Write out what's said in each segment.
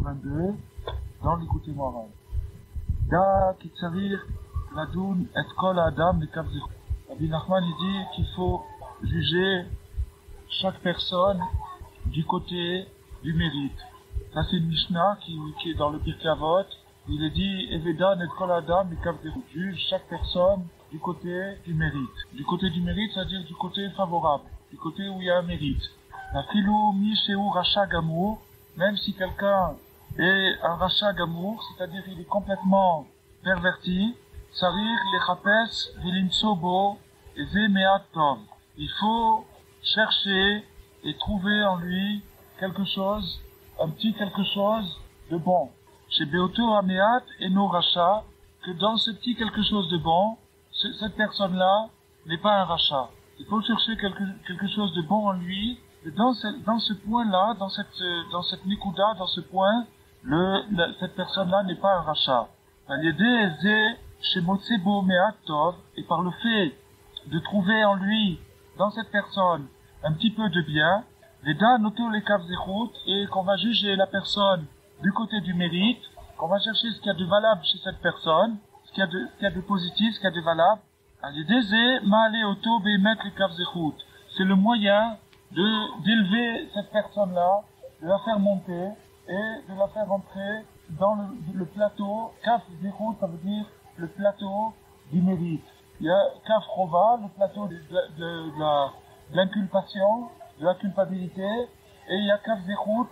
82 dans l'écouté moral. Da kitsarir ladoun et kol adam de kavzir. Rabbi Nachman il dit qu'il faut juger chaque personne du côté du mérite. Ça c'est une Mishnah qui est dans le Pirkei Avot. Il est dit Evedan et kol adam de kavzir. Juge chaque personne du côté du mérite. Du côté du mérite, c'est-à-dire du côté favorable, du côté où il y a un mérite. La filou mi sheu racha gamour, même si quelqu'un est un racha gamour, c'est-à-dire il est complètement perverti, sarir les chapes vilimsobo et zemeat tov. Il faut chercher et trouver en lui quelque chose, un petit quelque chose de bon. Chez Beoto Ameat et no racha, que dans ce petit quelque chose de bon, cette personne-là n'est pas un rachat. Il faut chercher quelque chose de bon en lui. Et dans ce point-là, dans cette nikuda, dans ce point, cette personne-là n'est pas un rachat. Et par le fait de trouver en lui, dans cette personne, un petit peu de bien, et qu'on va juger la personne du côté du mérite, qu'on va chercher ce qu'il y a de valable chez cette personne, ce qu'il y a de positif, ce qu'il y a de valable. C'est le moyen d'élever cette personne-là, de la faire monter et de la faire entrer dans le plateau. Kaf Zechut, ça veut dire le plateau du mérite. Il y a Kaf Rova, le plateau de l'inculpation, de la culpabilité, et il y a Kaf Zechut,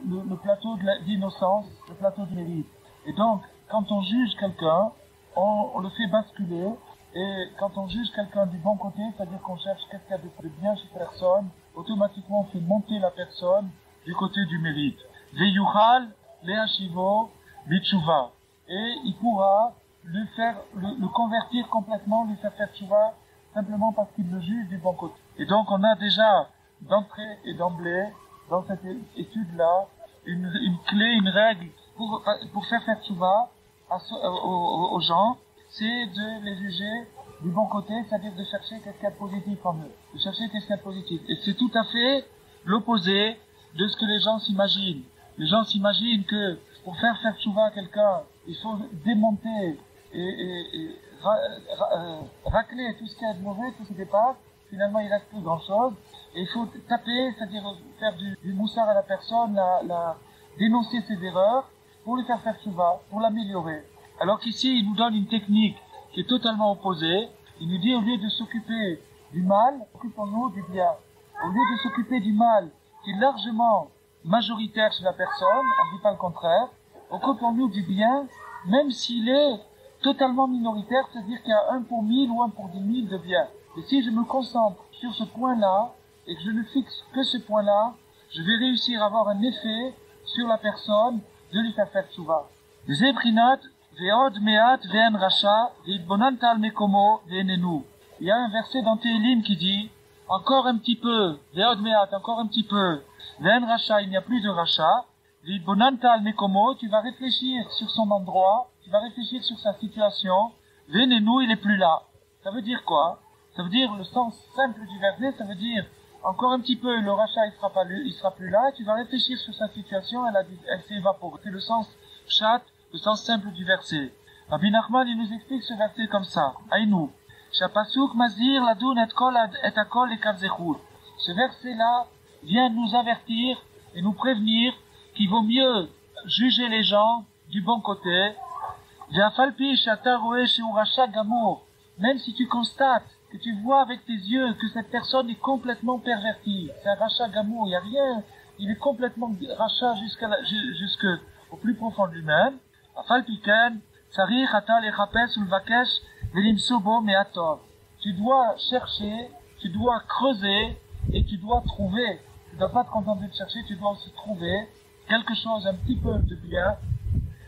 le plateau de l'innocence, le plateau du mérite. Et donc, quand on juge quelqu'un, on le fait basculer, et quand on juge quelqu'un du bon côté, c'est-à-dire qu'on cherche quelqu'un de bien chez personne, automatiquement on fait monter la personne du côté du mérite. Veyuchal le'ashivo b'tshuva. Et il pourra le convertir complètement, lui faire tshuva, simplement parce qu'il le juge du bon côté. Et donc on a déjà, d'entrée et d'emblée, dans cette étude-là, une clé, une règle pour faire tshuva aux gens, c'est de les juger du bon côté, c'est-à-dire de chercher qu'est-ce qu'il y a de positif en eux. De chercher qu'est-ce qu'il y a de positif. Et c'est tout à fait l'opposé de ce que les gens s'imaginent. Les gens s'imaginent que pour faire tshuva à quelqu'un, il faut démonter et racler tout ce qu'il y a de mauvais, tout ce qui dépasse. Finalement, il reste plus grand-chose. Et il faut taper, c'est-à-dire faire du moussard à la personne, dénoncer ses erreurs, pour lui faire tshuva, pour l'améliorer. Alors qu'ici, il nous donne une technique qui est totalement opposée. Il nous dit, au lieu de s'occuper du mal, occupons-nous du bien. Au lieu de s'occuper du mal, qui est largement majoritaire chez la personne, on ne dit pas le contraire, occupons-nous du bien, même s'il est totalement minoritaire, c'est-à-dire qu'il y a 1 pour 1000 ou 1 pour 10 000 de bien. Et si je me concentre sur ce point-là, et que je ne fixe que ce point-là, je vais réussir à avoir un effet sur la personne de lui faire tshuva. Zebrinat, Ve'od me'at ve'en racha, ve'idbonant al mekomo ve'enenu. Il y a un verset dans Tehilim qui dit, encore un petit peu, ve'od me'at, encore un petit peu, ve'en racha, il n'y a plus de racha, ve'idbonant al mekomo, tu vas réfléchir sur son endroit, tu vas réfléchir sur sa situation, ve'enenu, il est plus là. Ça veut dire quoi? Ça veut dire, le sens simple du verset, ça veut dire, encore un petit peu, le rachat, il sera plus là, tu vas réfléchir sur sa situation, elle s'est évaporée. C'est le sens chat, le sens simple du verset. Rabbi Nachman, il nous explique ce verset comme ça. Aïnou. Shapasuk mazir ladoun et akol et kavzechur. Ce verset-là vient nous avertir et nous prévenir qu'il vaut mieux juger les gens du bon côté. Ve'afalpi shata roe sheu racha gamour. Même si tu constates, que tu vois avec tes yeux que cette personne est complètement pervertie. C'est un rachat gamour, il n'y a rien. Il est complètement rachat jusqu'au plus profond de lui-même. Tu dois chercher, tu dois creuser et tu dois trouver. Tu ne dois pas te contenter de chercher, tu dois aussi trouver quelque chose, un petit peu de bien.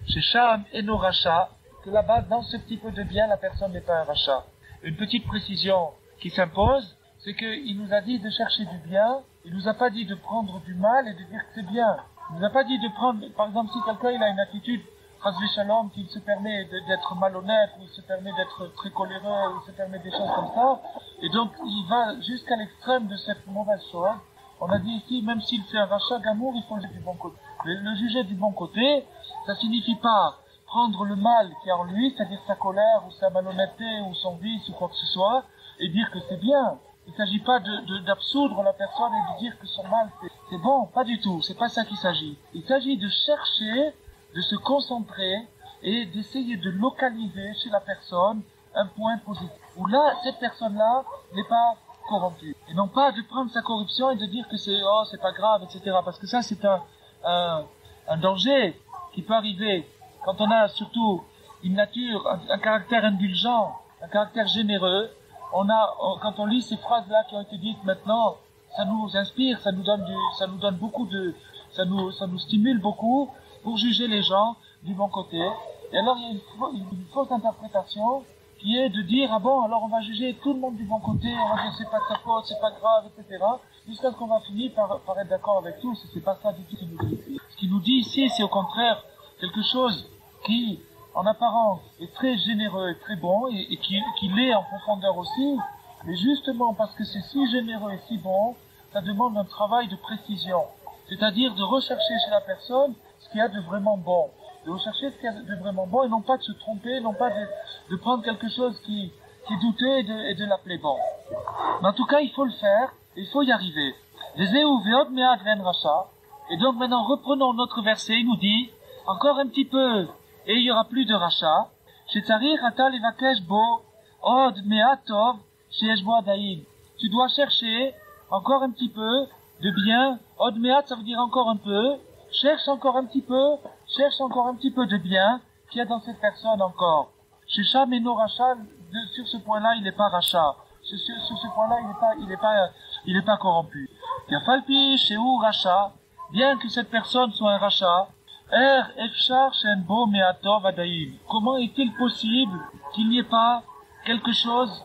Chez Sham et nos rachats, que là-bas, dans ce petit peu de bien, la personne n'est pas un rachat. Une petite précision qui s'impose, c'est qu'il nous a dit de chercher du bien, il nous a pas dit de prendre du mal et de dire que c'est bien. Il nous a pas dit de prendre, par exemple, si quelqu'un il a une attitude Chasvé Shalom, qui se permet d'être malhonnête, ou il se permet d'être très coléreux, ou il se permet des choses comme ça, et donc il va jusqu'à l'extrême de cette mauvaise chose. On a dit ici, même s'il fait un rachat d'amour, il faut le dire du bon côté. Le juger du bon côté, ça signifie pas prendre le mal qui est en lui, c'est-à-dire sa colère ou sa malhonnêteté ou son vice ou quoi que ce soit, et dire que c'est bien. Il ne s'agit pas d'absoudre la personne et de dire que son mal c'est bon, pas du tout, c'est pas ça qu'il s'agit. Il s'agit de chercher, de se concentrer et d'essayer de localiser chez la personne un point positif. Où là, cette personne-là n'est pas corrompue. Et non pas de prendre sa corruption et de dire que c'est pas grave, etc. Parce que ça, c'est un danger qui peut arriver quand on a surtout une nature, un caractère indulgent, un caractère généreux. Quand on lit ces phrases-là qui ont été dites maintenant, ça nous inspire, ça nous donne beaucoup ça nous stimule beaucoup pour juger les gens du bon côté. Et alors, il y a une fausse interprétation qui est de dire, ah bon, alors on va juger tout le monde du bon côté, on va dire c'est pas de sa faute, c'est pas grave, etc. Jusqu'à ce qu'on va finir par être d'accord avec tous, et c'est pas ça du tout qu'il nous dit. Ce qu'il nous dit ici, c'est au contraire quelque chose qui, en apparence, est très généreux et très bon, et qui l'est en profondeur aussi, mais justement parce que c'est si généreux et si bon, ça demande un travail de précision. C'est-à-dire de rechercher chez la personne ce qu'il y a de vraiment bon. De rechercher ce qu'il y a de vraiment bon et non pas de se tromper, non pas de prendre quelque chose qui est douteux et de l'appeler bon. Mais en tout cas, il faut le faire, et il faut y arriver. Et donc maintenant, reprenons notre verset, il nous dit, encore un petit peu, et il y aura plus de rachat. Tu dois chercher encore un petit peu de bien. Od meat, ça veut dire encore un peu. Cherche encore un petit peu de bien qu'il y a dans cette personne encore. Shesha meno rachat, sur ce point-là, il n'est pas rachat. Sur ce point-là, il n'est pas corrompu. Yafalpi sheu rachat, bien que cette personne soit un rachat, efshar shenbo meatov adaim. Comment est-il possible qu'il n'y ait pas quelque chose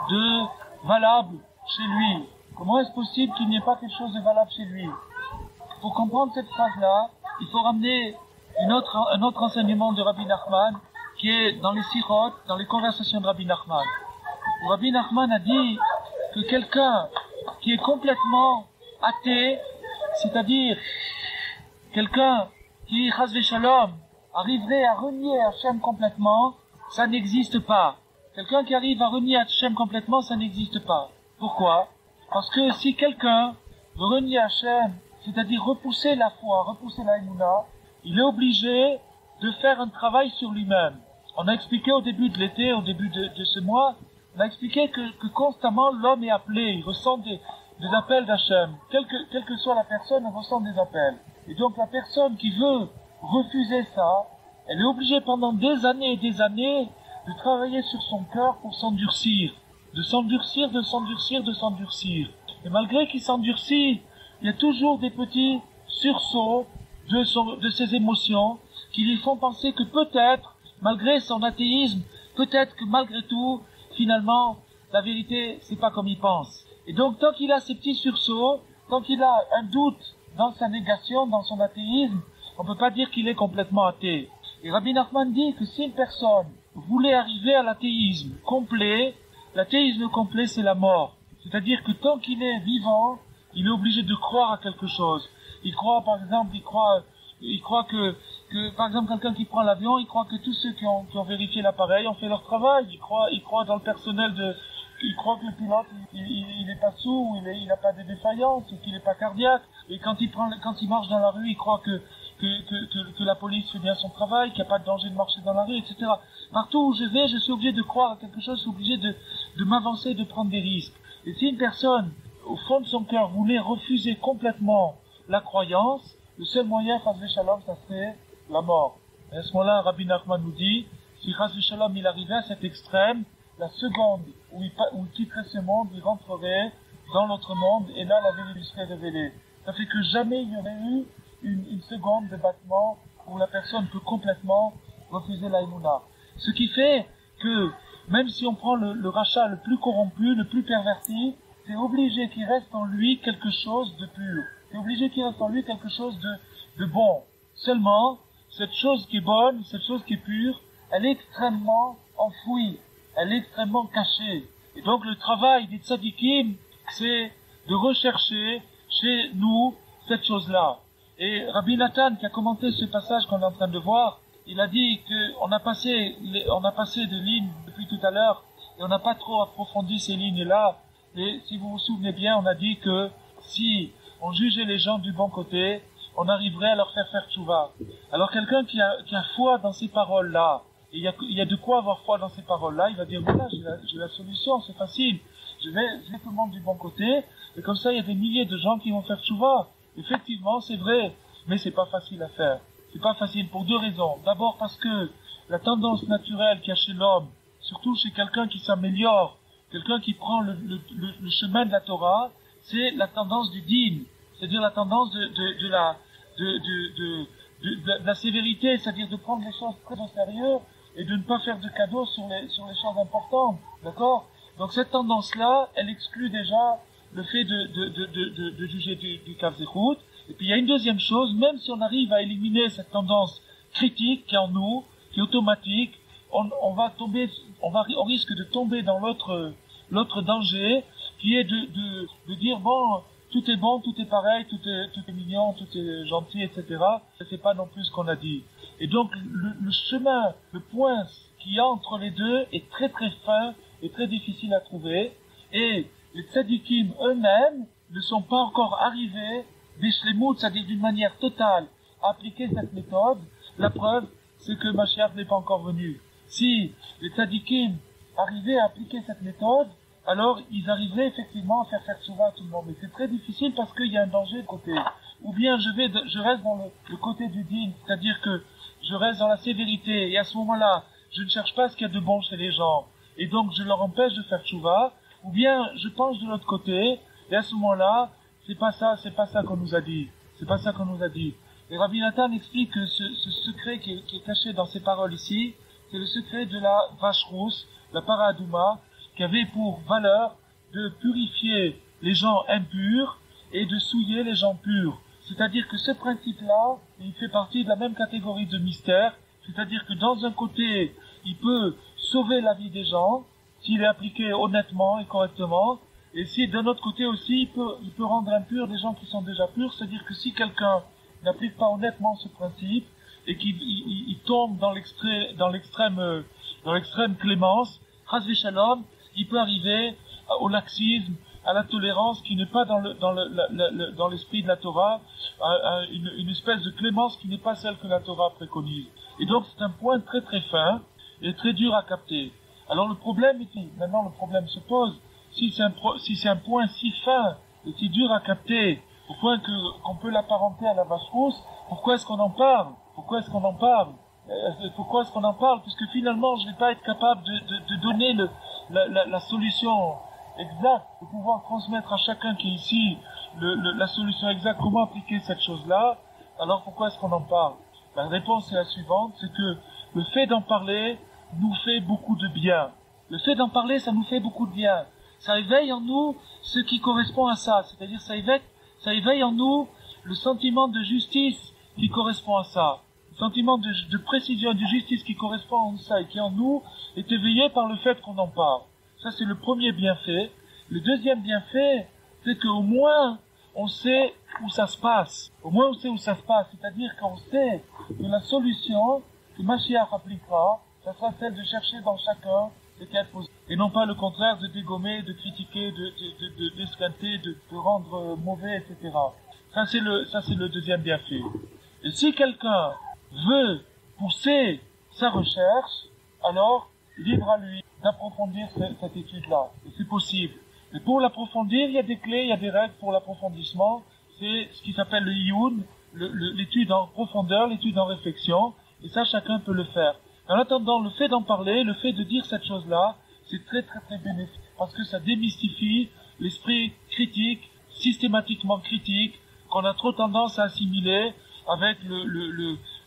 de valable chez lui? Comment est-ce possible qu'il n'y ait pas quelque chose de valable chez lui? Pour comprendre cette phrase-là, il faut ramener un autre enseignement de Rabbi Nachman, qui est dans les Sirot, dans les conversations de Rabbi Nachman. Où Rabbi Nachman a dit que quelqu'un qui est complètement athée, c'est-à-dire quelqu'un qui, chas v'shalom, arriverait à renier Hachem complètement, ça n'existe pas. Quelqu'un qui arrive à renier Hachem complètement, ça n'existe pas. Pourquoi? Parce que si quelqu'un veut renier Hachem, c'est-à-dire repousser la foi, repousser la émouna, il est obligé de faire un travail sur lui-même. On a expliqué au début de l'été, au début de ce mois, on a expliqué que constamment l'homme est appelé, il ressent des appels d'Hachem. Quelle que soit la personne, elle ressent des appels. Et donc la personne qui veut refuser ça, elle est obligée pendant des années et des années de travailler sur son cœur pour s'endurcir. De s'endurcir. Et malgré qu'il s'endurcit, il y a toujours des petits sursauts de ses émotions qui lui font penser que peut-être, malgré son athéisme, peut-être que malgré tout, finalement, la vérité, c'est pas comme il pense. Et donc, tant qu'il a ces petits sursauts, tant qu'il a un doute dans sa négation, dans son athéisme, on peut pas dire qu'il est complètement athée. Et Rabbi Nachman dit que si une personne voulait arriver à l'athéisme complet, c'est la mort. C'est-à-dire que tant qu'il est vivant, il est obligé de croire à quelque chose. Il croit, par exemple, que par exemple, quelqu'un qui prend l'avion, il croit que tous ceux qui ont vérifié l'appareil ont fait leur travail. Il croit dans le personnel il croit que le pilote, il est pas sourd, il a pas de défaillance, qu'il est pas cardiaque. Et quand il marche dans la rue, il croit que la police fait bien son travail, qu'il n'y a pas de danger de marcher dans la rue, etc. Partout où je vais, je suis obligé de croire à quelque chose, je suis obligé de m'avancer, de prendre des risques. Et si une personne, au fond de son cœur, voulait refuser complètement la croyance, le seul moyen, chas v'shalom, ça serait la mort. Et à ce moment-là, Rabbi Nachman nous dit, si chas v'shalom, il arrivait à cet extrême, la seconde où il quitterait ce monde, il rentrerait dans l'autre monde, et là, la vérité lui serait révélée. Ça fait que jamais il y aurait eu une seconde de battement où la personne peut complètement refuser la émouna. Ce qui fait que, même si on prend le rachat le plus corrompu, le plus perverti, c'est obligé qu'il reste en lui quelque chose de pur. C'est obligé qu'il reste en lui quelque chose de bon. Seulement, cette chose qui est bonne, cette chose qui est pure, elle est extrêmement enfouie, elle est extrêmement cachée. Et donc le travail des tzadikim, c'est de rechercher chez nous cette chose-là. Et Rabbi Nathan, qui a commenté ce passage qu'on est en train de voir, il a dit qu'on a passé des lignes depuis tout à l'heure, et on n'a pas trop approfondi ces lignes-là. Et si vous vous souvenez bien, on a dit que si on jugeait les gens du bon côté, on arriverait à leur faire tchouva. Alors quelqu'un qui a foi dans ces paroles-là, et il y a de quoi avoir foi dans ces paroles-là, il va dire voilà, j'ai la solution, c'est facile. Je vais tout le monde du bon côté, et comme ça il y a des milliers de gens qui vont faire tchouva. Effectivement, c'est vrai, mais c'est pas facile à faire. C'est pas facile pour deux raisons. D'abord parce que la tendance naturelle qu'il y a chez l'homme, surtout chez quelqu'un qui s'améliore, quelqu'un qui prend le chemin de la Torah, c'est la tendance du din, c'est-à-dire la tendance de la sévérité, c'est-à-dire de prendre les choses très au sérieux et de ne pas faire de cadeaux sur les choses importantes, d'accord? Donc cette tendance-là, elle exclut déjà le fait de juger du Kav Zechut. Et puis il y a une deuxième chose, même si on arrive à éliminer cette tendance critique qui est en nous, qui est automatique, on risque de tomber dans l'autre danger, qui est de dire bon, tout est bon, tout est pareil, tout est mignon, tout est gentil, etc. C'est pas non plus ce qu'on a dit. Et donc le chemin, le point qui y a entre les deux est très très fin et très difficile à trouver. Et les tzadikim eux-mêmes ne sont pas encore arrivés bishlemut, c'est-à-dire d'une manière totale, à appliquer cette méthode. La preuve, c'est que Mashiach n'est pas encore venu. Si les tzadikim arrivaient à appliquer cette méthode, alors ils arriveraient effectivement à faire tchouva à tout le monde. Mais c'est très difficile parce qu'il y a un danger de côté. Ou bien je reste dans le côté du din, c'est-à-dire que je reste dans la sévérité, et à ce moment-là, je ne cherche pas ce qu'il y a de bon chez les gens, et donc je leur empêche de faire tchouva. Ou bien je penche de l'autre côté, et à ce moment-là, c'est pas ça qu'on nous a dit. C'est pas ça qu'on nous a dit. Et Rabbi Nathan explique que ce secret qui est caché dans ces paroles ici, c'est le secret de la vache rousse, la paradouma, qui avait pour valeur de purifier les gens impurs et de souiller les gens purs. C'est-à-dire que ce principe-là, il fait partie de la même catégorie de mystère, c'est-à-dire que dans un côté, il peut sauver la vie des gens, s'il est appliqué honnêtement et correctement, et si d'un autre côté aussi, il peut rendre impurs des gens qui sont déjà purs, c'est-à-dire que si quelqu'un n'applique pas honnêtement ce principe, et qu'il tombe dans l'extrême clémence, Chas v'Shalom, il peut arriver au laxisme, à la tolérance qui n'est pas dans l'esprit de la Torah, à une espèce de clémence qui n'est pas celle que la Torah préconise. Et donc c'est un point très très fin et très dur à capter. Alors le problème ici, maintenant le problème se pose, si c'est un point si fin et si dur à capter, au point qu'on peut l'apparenter à la vache rousse, pourquoi est-ce qu'on en parle? Pourquoi est-ce qu'on en parle? Puisque finalement je ne vais pas être capable de donner la solution exacte, de pouvoir transmettre à chacun qui est ici la solution exacte, comment appliquer cette chose-là. Alors pourquoi est-ce qu'on en parle? La réponse est la suivante, c'est que le fait d'en parler nous fait beaucoup de bien. Le fait d'en parler, ça nous fait beaucoup de bien. Ça éveille en nous ce qui correspond à ça, c'est-à-dire ça éveille en nous le sentiment de justice qui correspond à ça. Le sentiment de précision et de justice qui correspond à ça et qui en nous est éveillé par le fait qu'on en parle. Ça, c'est le premier bienfait. Le deuxième bienfait, c'est qu'au moins, on sait où ça se passe. Au moins, on sait où ça se passe. C'est-à-dire qu'on sait que la solution que Mashiach appliquera, ça sera celle de chercher dans chacun ce qui est possible. Et non pas le contraire de dégommer, de critiquer, d'esquinter, de rendre mauvais, etc. Ça, c'est le deuxième bienfait. Et si quelqu'un veut pousser sa recherche, alors, libre à lui d'approfondir cette étude-là. Et c'est possible. Et pour l'approfondir, il y a des clés, il y a des règles pour l'approfondissement. C'est ce qui s'appelle le iyun, l'étude en profondeur, l'étude en réflexion. Et ça, chacun peut le faire. En attendant, le fait d'en parler, le fait de dire cette chose-là, c'est très très très bénéfique. Parce que ça démystifie l'esprit critique, systématiquement critique, qu'on a trop tendance à assimiler avec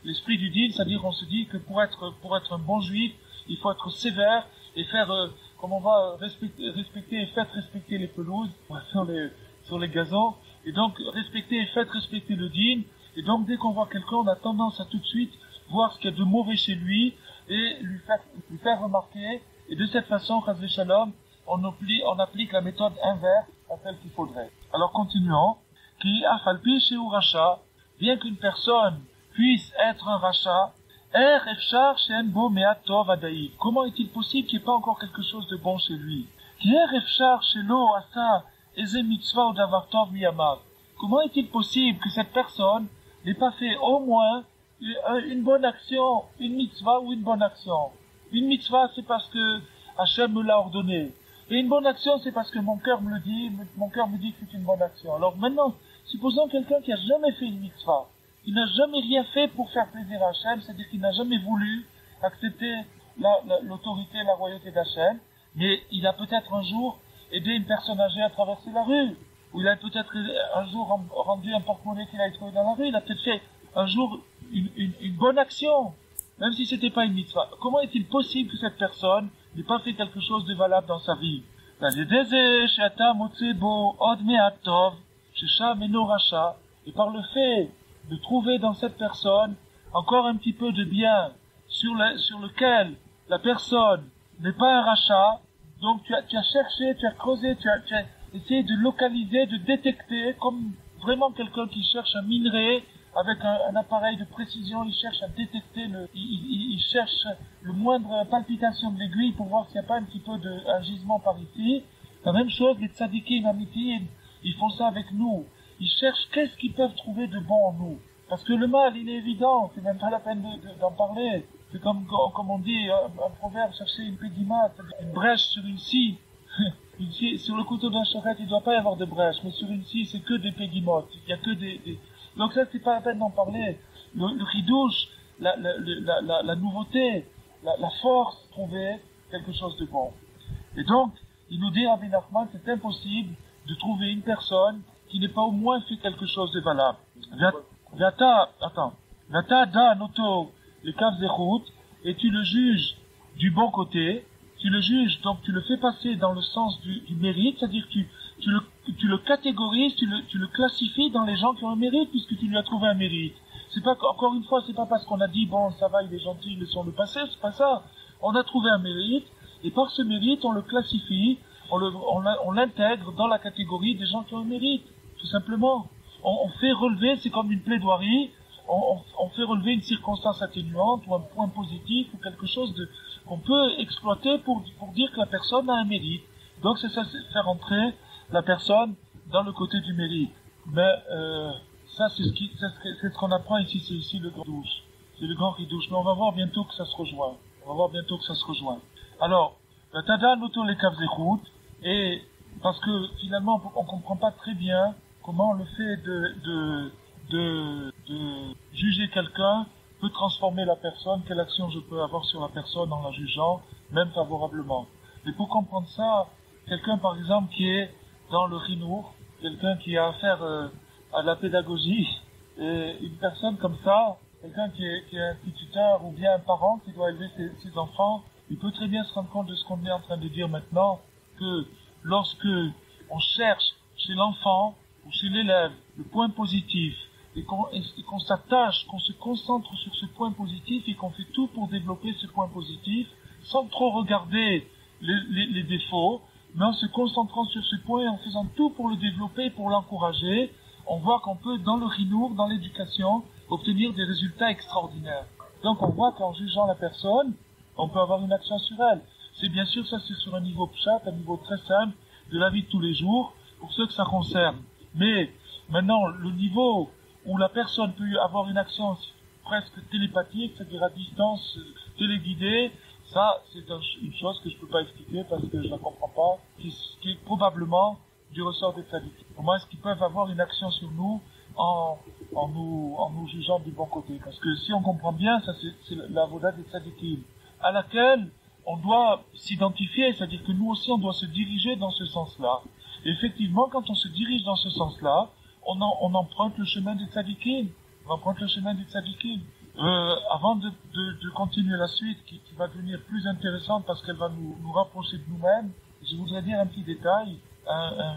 l'esprit du din, c'est-à-dire on se dit que pour être un bon juif, il faut être sévère et faire, comme on va respecter et faire respecter les pelouses sur les gazons, et donc respecter et faire respecter le din, et donc dès qu'on voit quelqu'un, on a tendance à tout de suite voir ce qu'il y a de mauvais chez lui, et lui faire remarquer, et de cette façon, Chas v'Shalom, on applique la méthode inverse à celle qu'il faudrait. Alors continuons. Ki afalpi sheu racha, bien qu'une personne puisse être un rachat, comment est-il possible qu'il n'y ait pas encore quelque chose de bon chez lui? Comment est-il possible que cette personne n'ait pas fait au moins une bonne action, une mitzvah ou une bonne action? Une mitzvah, c'est parce que Hachem me l'a ordonné. Et une bonne action, c'est parce que mon cœur me le dit, mon cœur me dit que c'est une bonne action. Alors maintenant, supposons quelqu'un qui a jamais fait une mitzvah, il n'a jamais rien fait pour faire plaisir à Hachem, c'est-à-dire qu'il n'a jamais voulu accepter l'autorité, la royauté d'Hachem, mais il a peut-être un jour aidé une personne âgée à traverser la rue, ou il a peut-être un jour rendu un porte-monnaie qu'il a trouvé dans la rue, il a peut-être fait un jour une bonne action, même si c'était pas une mitzvah. Comment est-il possible que cette personne n'ait pas fait quelque chose de valable dans sa vie? Et par le fait de trouver dans cette personne encore un petit peu de bien sur lequel la personne n'est pas un rachat, donc tu as cherché, tu as creusé, tu as essayé de localiser, de détecter, comme vraiment quelqu'un qui cherche un minerai avec un appareil de précision, il cherche à détecter il cherche le moindre palpitation de l'aiguille pour voir s'il n'y a pas un petit peu un gisement par ici. La même chose, les tzadikim, amitim, ils font ça avec nous. Ils cherchent qu'est-ce qu'ils peuvent trouver de bon en nous. Parce que le mal, il est évident, c'est même pas la peine d'en parler. C'est comme on dit, un proverbe, chercher une pédimate, une brèche sur une scie. Sur le couteau d'un charrette, il ne doit pas y avoir de brèche, mais sur une scie, c'est que des pédimotes. Il y a que des... Donc ça, c'est pas la peine d'en parler. Le ridouche, la nouveauté, la force, trouver quelque chose de bon. Et donc, il nous dit, Rabbi Nachman, c'est impossible de trouver une personne qui n'ait pas au moins fait quelque chose de valable. Vata da noto les kav zechut, et tu le juges du bon côté, tu le juges, donc tu le fais passer dans le sens du mérite, c'est-à-dire tu le catégorises, tu le classifies dans les gens qui ont un mérite, puisque tu lui as trouvé un mérite. C'est pas, encore une fois, c'est pas parce qu'on a dit, bon, ça va, il est gentil, laissons le passer, c'est pas ça. On a trouvé un mérite, et par ce mérite, on le classifie, on l'intègre dans la catégorie des gens qui ont un mérite, tout simplement. On fait relever, c'est comme une plaidoirie, on fait relever une circonstance atténuante, ou un point positif, ou quelque chose qu'on peut exploiter pour dire que la personne a un mérite. Donc c'est ça, c'est faire entrer la personne dans le côté du mérite. Mais ça, c'est ce qu'on apprend ici, c'est ici le grand ridouche. C'est le grand ridouche. Mais on va voir bientôt que ça se rejoint. Alors, la tada noto les kav zechut, et parce que finalement on comprend pas très bien comment le fait de juger quelqu'un peut transformer la personne, quelle action je peux avoir sur la personne en la jugeant, même favorablement. Mais pour comprendre ça, quelqu'un par exemple qui est dans le rinour, quelqu'un qui a affaire à la pédagogie, et une personne comme ça, quelqu'un qui est instituteur ou bien un parent qui doit élever ses enfants, il peut très bien se rendre compte de ce qu'on est en train de dire maintenant, que lorsque on cherche chez l'enfant ou chez l'élève le point positif, et qu'on s'attache, qu'on se concentre sur ce point positif et qu'on fait tout pour développer ce point positif, sans trop regarder les défauts, mais en se concentrant sur ce point et en faisant tout pour le développer, pour l'encourager, on voit qu'on peut, dans le rinour, dans l'éducation, obtenir des résultats extraordinaires. Donc on voit qu'en jugeant la personne, on peut avoir une action sur elle. C'est bien sûr, ça c'est sur un niveau pshat, un niveau très simple de la vie de tous les jours, pour ceux que ça concerne. Mais maintenant, le niveau où la personne peut avoir une action presque télépathique, c'est-à-dire à distance, téléguidée, ça c'est une chose que je peux pas expliquer parce que je la comprends pas, qui est probablement du ressort des tzadikim. Comment est-ce qu'ils peuvent avoir une action sur nous en nous jugeant du bon côté? Parce que si on comprend bien, ça c'est la voda des tzadikim, à laquelle on doit s'identifier, c'est-à-dire que nous aussi on doit se diriger dans ce sens-là. Et effectivement, quand on se dirige dans ce sens-là, on emprunte le chemin des tzadikim. Avant de continuer la suite, qui va devenir plus intéressante parce qu'elle va nous rapprocher de nous-mêmes, je voudrais dire un petit détail,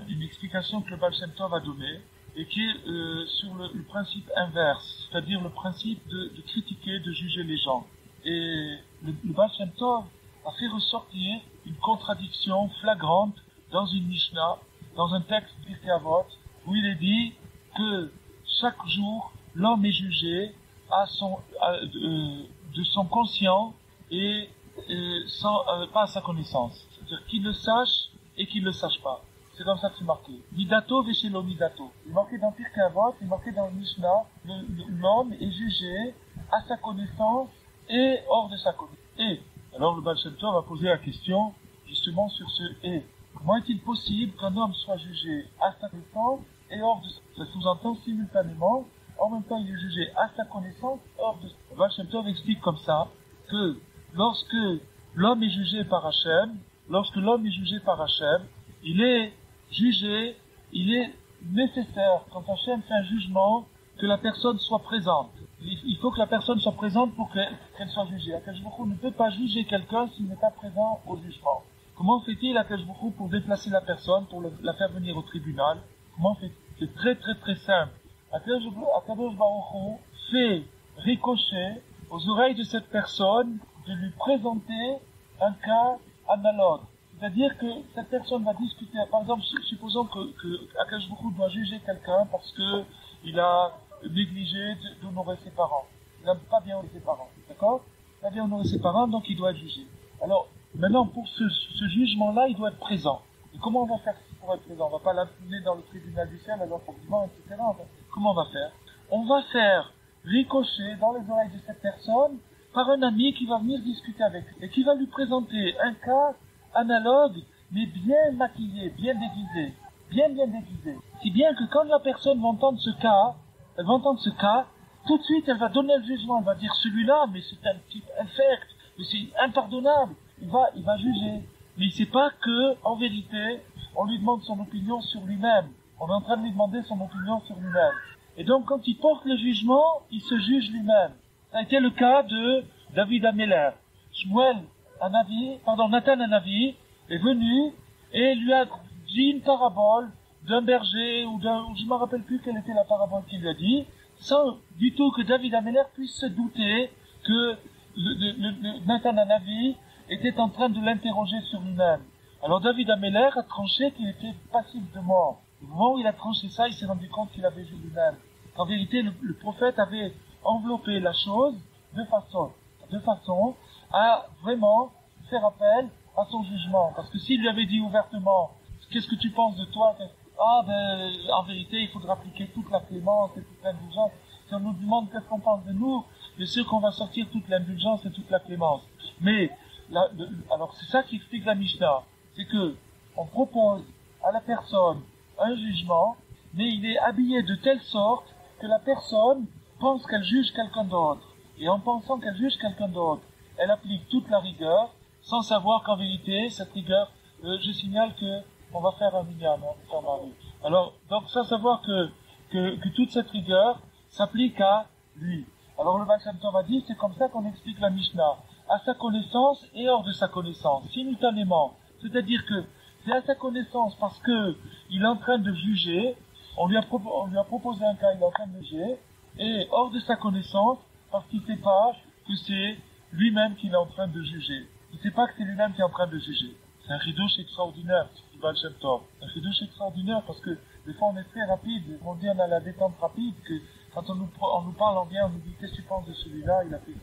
une explication que le Baal Shem Tov a donnée, et qui est sur le principe inverse, c'est-à-dire le principe de critiquer, de juger les gens. Et le Baal Shem Tov a fait ressortir une contradiction flagrante dans une Mishnah, dans un texte Pirkei Avot, où il est dit que chaque jour, l'homme est jugé de son conscient et pas à sa connaissance. C'est-à-dire qu'il le sache et qu'il le sache pas. C'est comme ça que c'est marqué. Midato veshelo midato. Il est marqué dans Pirkei Avot, il est marqué dans le Mishnah, l'homme est jugé à sa connaissance et hors de sa connaissance. Et, alors le Baal Shem Tov va poser la question, justement sur ce « et ». Comment est-il possible qu'un homme soit jugé à sa connaissance et hors de sa connaissance? Ça sous-entend simultanément, en même temps il est jugé à sa connaissance, hors de sa connaissance. Le Baal Shem Tov explique comme ça, que lorsque l'homme est jugé par Hachem, il est jugé, il est nécessaire, quand Hachem fait un jugement, que la personne soit présente. Il faut que la personne soit présente pour qu'elle soit jugée. Akadosh Baruch Hu ne peut pas juger quelqu'un s'il n'est pas présent au jugement. Comment fait-il Akadosh Baruch Hu pour déplacer la personne, pour la faire venir au tribunal? Comment fait-il? C'est très très très simple. Akadosh Baruch Hu fait ricocher aux oreilles de cette personne de lui présenter un cas analogue. C'est-à-dire que cette personne va discuter, par exemple, supposons que Akadosh Baruch Hu doit juger quelqu'un parce que il a négligé d'honorer ses parents. Il n'a pas bien honoré ses parents. D'accord? Il n'a pas bien honoré ses parents, donc il doit être jugé. Alors, maintenant, pour ce jugement-là, il doit être présent. Et comment on va faire pour être présent? On va pas l'amener dans le tribunal du ciel, alors forcément, etc. Comment on va faire? On va faire ricocher dans les oreilles de cette personne par un ami qui va venir discuter avec lui et qui va lui présenter un cas analogue, mais bien maquillé, bien déguisé. Bien déguisé. Si bien que quand la personne va entendre ce cas, tout de suite elle va donner le jugement, elle va dire celui-là, mais c'est un type infect, mais c'est impardonnable. Il va juger. Mais il sait pas que, en vérité, on lui demande son opinion sur lui-même. On est en train de lui demander son opinion sur lui-même. Et donc quand il porte le jugement, il se juge lui-même. Ça a été le cas de David Améler. Nathan Hanavi est venu et lui a dit une parabole d'un berger ou je ne me rappelle plus quelle était la parabole qu'il lui a dit, sans du tout que David Améler puisse se douter que Nathan Hanavi était en train de l'interroger sur lui-même. Alors David Améler a tranché qu'il était passible de mort. Au moment où il a tranché ça, il s'est rendu compte qu'il avait joué lui-même. En vérité, le prophète avait enveloppé la chose de façon à vraiment faire appel à son jugement. Parce que s'il lui avait dit ouvertement, qu'est-ce que tu penses de toi? En vérité, il faudra appliquer toute la clémence et toute l'indulgence. Si on nous demande qu'est-ce qu'on pense de nous, bien sûr qu'on va sortir toute l'indulgence et toute la clémence. Mais, alors c'est ça qui explique la Mishnah. C'est que, on propose à la personne un jugement, mais il est habillé de telle sorte que la personne pense qu'elle juge quelqu'un d'autre. Et en pensant qu'elle juge quelqu'un d'autre, elle applique toute la rigueur, sans savoir qu'en vérité, cette rigueur, je signale que on va faire un minyan, alors, donc, sans savoir que toute cette rigueur s'applique à lui. Alors, le Baal Shem Tov a dit, c'est comme ça qu'on explique la Mishnah. À sa connaissance et hors de sa connaissance, simultanément. C'est-à-dire que c'est à sa connaissance parce que il est en train de juger, on lui a proposé un cas, il est en train de juger, et hors de sa connaissance, parce qu'il ne sait pas que c'est lui-même qui est en train de juger. Il ne sait pas que c'est lui-même qui est en train de juger. C'est un chidouche extraordinaire, du Baal Shem Tov. Un chidouche extraordinaire parce que des fois on est très rapide, on dit on a la détente rapide, que quand on nous parle en bien, on nous dit qu'est-ce que tu penses de celui-là, il a fait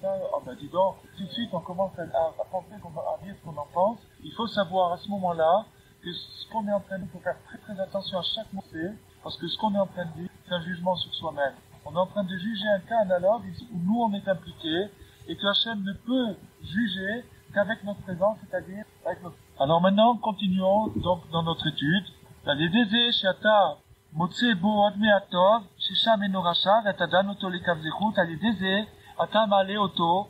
ça, oh ben dis donc, tout de suite on commence à penser, à dire ce qu'on en pense. Il faut savoir à ce moment-là que ce qu'on est en train de dire, il faut faire très très attention à chaque mot c'est, parce que ce qu'on est en train de dire, c'est un jugement sur soi-même. On est en train de juger un cas analogue où nous on est impliqués, et que Hachem ne peut juger qu'avec notre présence, c'est-à-dire avec notre... Alors maintenant, continuons donc dans notre étude. L'adédézé, she'ata motse bo adme atov, shesham eno rasha, v'atadan oto lekav zechut, l'adédézé, ata ma'ale oto,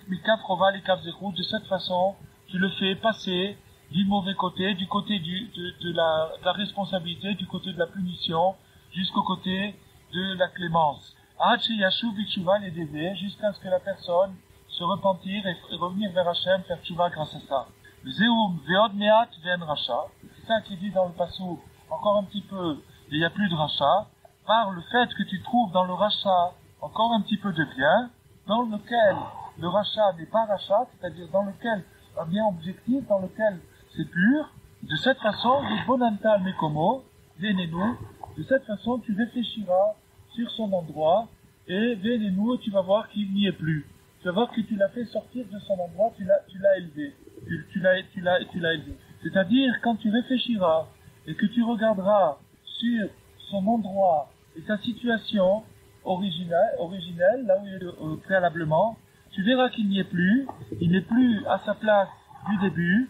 mikaf rova lekav zechut, de cette façon, tu le fais passer du mauvais côté, du côté de la responsabilité, du côté de la punition, jusqu'au côté de la clémence. Ad sheyashuv v'tshuva l'adédézé, jusqu'à ce que la personne se repentir et revenir vers Hachem, faire tchouva grâce à ça. Zeum ve'od me'at ve'en racha. C'est ça qui dit dans le passou, encore un petit peu, il n'y a plus de rachat, par le fait que tu trouves dans le rachat encore un petit peu de bien, dans lequel le rachat n'est pas rachat, c'est-à-dire dans lequel un bien objectif, dans lequel c'est pur, de cette façon, de bonantal mekomo, venenu, de cette façon tu réfléchiras sur son endroit, et nous, tu vas voir qu'il n'y est plus. Tu vas voir que tu l'as fait sortir de son endroit, tu l'as élevé. Tu l'as élevé. C'est-à-dire, quand tu réfléchiras, et que tu regarderas sur son endroit et sa situation originelle, là où il est préalablement, tu verras qu'il n'y est plus, il n'est plus à sa place du début,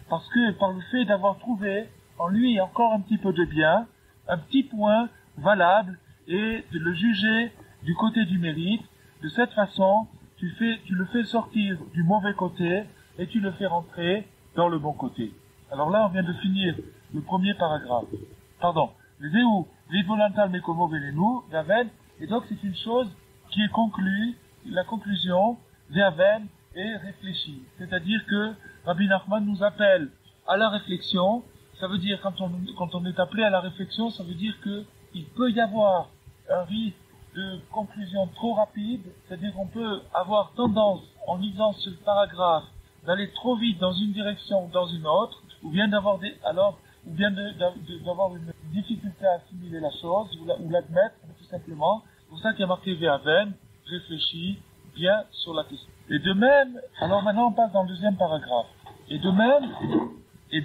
parce que par le fait d'avoir trouvé en lui encore un petit peu de bien, un petit point valable, et de le juger du côté du mérite, de cette façon, tu le fais sortir du mauvais côté, et tu le fais rentrer dans le bon côté. Alors là, on vient de finir le premier paragraphe. Pardon. Zéu, Vidvolantal Mekomo Velenu, Ve'aven, et donc c'est une chose qui est conclue, la conclusion, Ve'aven, est réfléchie. C'est-à-dire que Rabbi Nachman nous appelle à la réflexion. Ça veut dire, quand on est appelé à la réflexion, ça veut dire que il peut y avoir un risque de conclusion trop rapide, c'est-à-dire qu'on peut avoir tendance, en lisant ce paragraphe, d'aller trop vite dans une direction ou dans une autre, ou bien d'avoir d'avoir une difficulté à assimiler la chose, ou l'admettre, tout simplement. C'est pour ça qu'il y a marqué Ve'aven, réfléchis bien sur la question. Et de même, alors maintenant on passe dans le deuxième paragraphe. Et de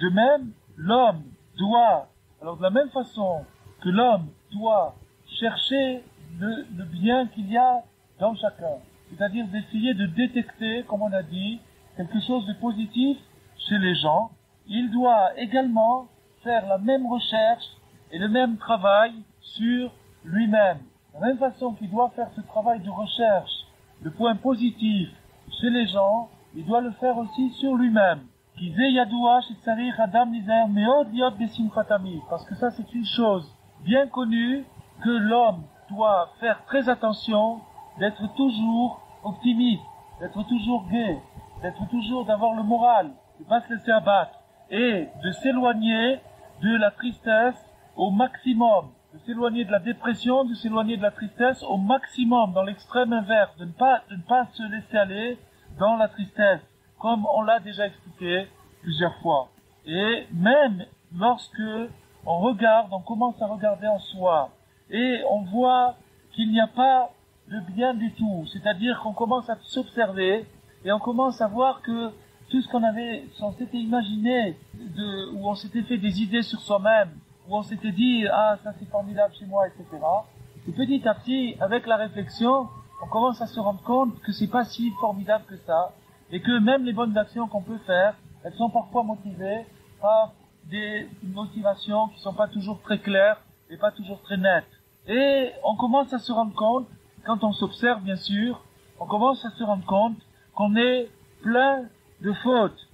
même, l'homme doit, alors de la même façon que l'homme doit chercher le bien qu'il y a dans chacun, c'est-à-dire d'essayer de détecter, comme on a dit, quelque chose de positif chez les gens, il doit également faire la même recherche et le même travail sur lui-même. De la même façon qu'il doit faire ce travail de recherche, le point positif chez les gens, il doit le faire aussi sur lui-même. Parce que ça c'est une chose bien connue, que l'homme doit faire très attention d'être toujours optimiste, d'être toujours gai, d'avoir le moral, de ne pas se laisser abattre, et de s'éloigner de la tristesse au maximum, de s'éloigner de la dépression, de s'éloigner de la tristesse au maximum, dans l'extrême inverse, de ne pas se laisser aller dans la tristesse, comme on l'a déjà expliqué plusieurs fois. Et même lorsque on commence à regarder en soi, et on voit qu'il n'y a pas de bien du tout, c'est-à-dire qu'on commence à s'observer, et on commence à voir que tout ce on s'était imaginé, où on s'était fait des idées sur soi-même, où on s'était dit, ah, ça c'est formidable chez moi, etc. Et petit à petit, avec la réflexion, on commence à se rendre compte que c'est pas si formidable que ça, et que même les bonnes actions qu'on peut faire, elles sont parfois motivées par des motivations qui sont pas toujours très claires et pas toujours très nettes. Et on commence à se rendre compte, quand on s'observe bien sûr, on commence à se rendre compte qu'on est plein de fautes,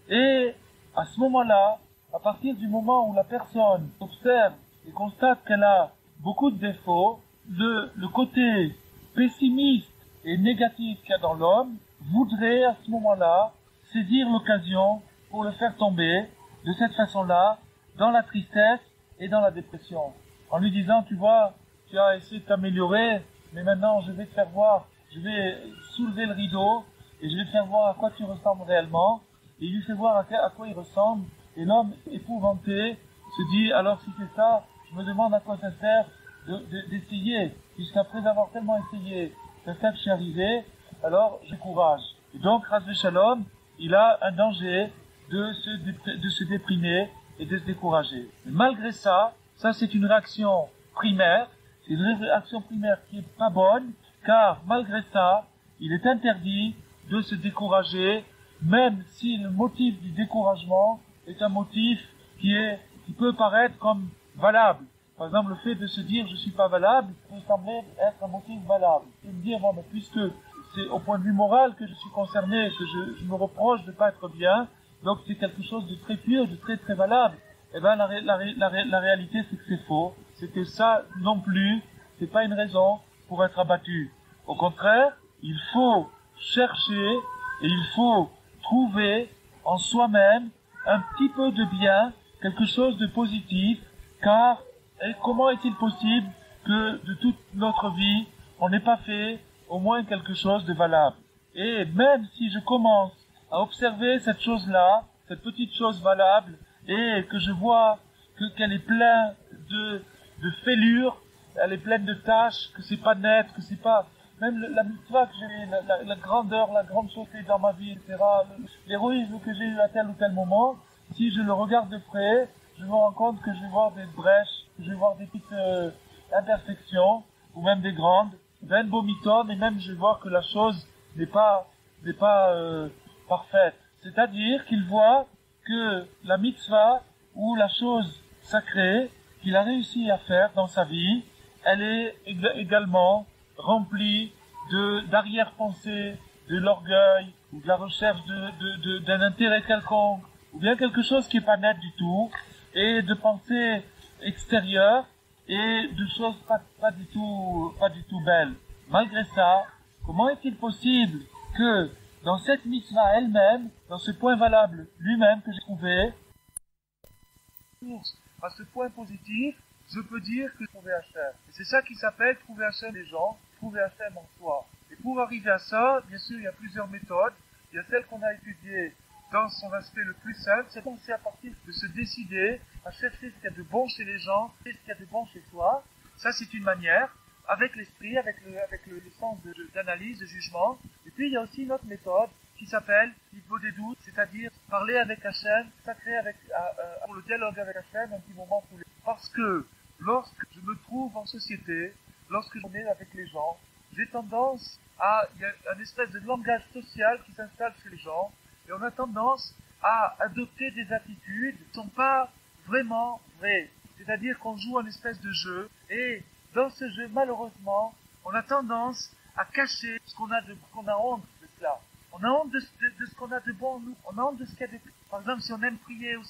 Et à ce moment-là, à partir du moment où la personne observe et constate qu'elle a beaucoup de défauts, le côté pessimiste et négatif qu'il y a dans l'homme voudrait à ce moment-là saisir l'occasion pour le faire tomber de cette façon-là dans la tristesse et dans la dépression. En lui disant, tu vois, tu as essayé de t'améliorer, mais maintenant je vais te faire voir, je vais soulever le rideau et je vais te faire voir à quoi tu ressembles réellement. Et il lui fait voir à quoi il ressemble. Et l'homme épouvanté se dit, alors si c'est ça, je me demande à quoi ça sert d'essayer, puisqu'après avoir tellement essayé, c'est ça que je suis arrivé, alors j'ai courage. Et donc, Chas Shalom, il a un danger de se déprimer et de se décourager. Mais malgré ça, c'est une réaction primaire, c'est une réaction primaire qui est pas bonne, car malgré ça, il est interdit de se décourager, même si le motif du découragement est un motif qui peut paraître comme valable. Par exemple, le fait de se dire je suis pas valable peut sembler être un motif valable. Et me dire, bon, mais puisque c'est au point de vue moral que je suis concerné, que je me reproche de pas être bien, donc c'est quelque chose de très pur, de très très valable. Eh ben, la réalité c'est que c'est faux. C'est que ça non plus, c'est pas une raison pour être abattu. Au contraire, il faut chercher et il faut trouver en soi-même un petit peu de bien, quelque chose de positif, car comment est-il possible que de toute notre vie, on n'ait pas fait au moins quelque chose de valable? Et même si je commence à observer cette chose-là, cette petite chose valable, et que je vois qu'elle est pleine de fêlures, elle est pleine de taches, que c'est pas net, que c'est pas... Même la mitzvah que j'ai, la grandeur, la grande beauté dans ma vie, etc., l'héroïsme que j'ai eu à tel ou tel moment, si je le regarde de près, je me rends compte que je vais voir des brèches, que je vais voir des petites imperfections, ou même des grandes, ben bomiton, et même je vais voir que la chose n'est pas parfaite. C'est-à-dire qu'il voit que la mitzvah, ou la chose sacrée, qu'il a réussi à faire dans sa vie, elle est également remplie d'arrière-pensée, de l'orgueil, ou de la recherche d'un intérêt quelconque, ou bien quelque chose qui est pas net du tout, et de pensée extérieure, et de choses pas du tout belles. Malgré ça, comment est-il possible que dans cette mitzvah elle-même, dans ce point valable lui-même que j'ai trouvé, à ce point positif, je peux dire que trouver Hachem. Et c'est ça qui s'appelle trouver Hachem des gens, trouver Hachem en soi. Et pour arriver à ça, bien sûr, il y a plusieurs méthodes. Il y a celle qu'on a étudiée dans son aspect le plus simple, c'est penser à partir de se décider à chercher ce qu'il y a de bon chez les gens, ce qu'il y a de bon chez soi. Ça, c'est une manière, avec l'esprit, avec le sens d'analyse, de jugement. Et puis, il y a aussi une autre méthode qui s'appelle l'hypo des doutes, c'est-à-dire parler avec Hachem, sacré pour le dialogue avec Hachem, un petit moment tous les... Parce que lorsque je me trouve en société, lorsque je suis avec les gens, j'ai tendance il y a une espèce de langage social qui s'installe chez les gens, et on a tendance à adopter des attitudes qui ne sont pas vraiment vraies. C'est-à-dire qu'on joue un espèce de jeu, et dans ce jeu, malheureusement, on a tendance à cacher qu'on a honte de cela. On a honte de ce qu'on a de bon en nous. On a honte de ce qu'il y a de plus. Par exemple, si on aime prier, ou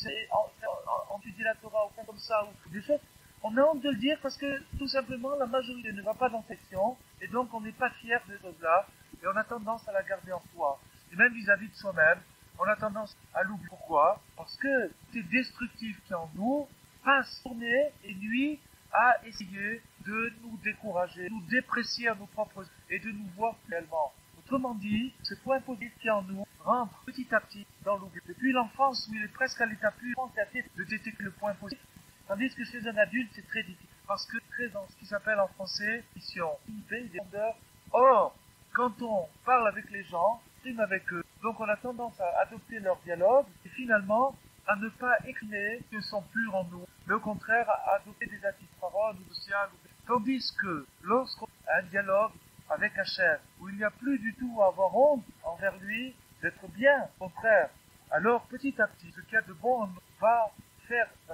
étudier la Torah, ou faire comme ça, ou des choses, on a honte de le dire parce que, tout simplement, la majorité ne va pas dans cette section, et donc on n'est pas fier de ces choses-là, et on a tendance à la garder en soi. Et même vis-à-vis de soi-même, on a tendance à l'oublier. Pourquoi? Parce que c'est destructif qui en nous passe tourner et nuit à essayer de nous décourager, de nous déprécier à nos propres et de nous voir réellement. Autrement dit, ce point positif qui en nous rentre petit à petit dans l'oubli. Depuis l'enfance, où il est presque à l'état plus de détecter le point positif, tandis que chez un adulte, c'est très difficile. Parce que très dans ce qui s'appelle en français, mission, des vendeurs. Or, quand on parle avec les gens, on avec eux. Donc on a tendance à adopter leur dialogue et finalement à ne pas écrire ce qui sont purs en nous, mais au contraire à adopter des attitudes paroles ou sociales. Tandis que lorsqu'on a un dialogue avec Hachem, où il n'y a plus du tout à avoir honte envers lui d'être bien, au contraire, alors petit à petit, ce qu'il y a de bon en nous va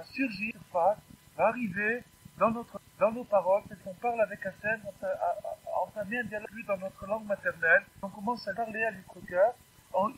surgir, va arriver dans nos paroles, c'est qu'on parle avec Hachem, entamer un dialogue dans notre langue maternelle, on commence à parler à notre cœur,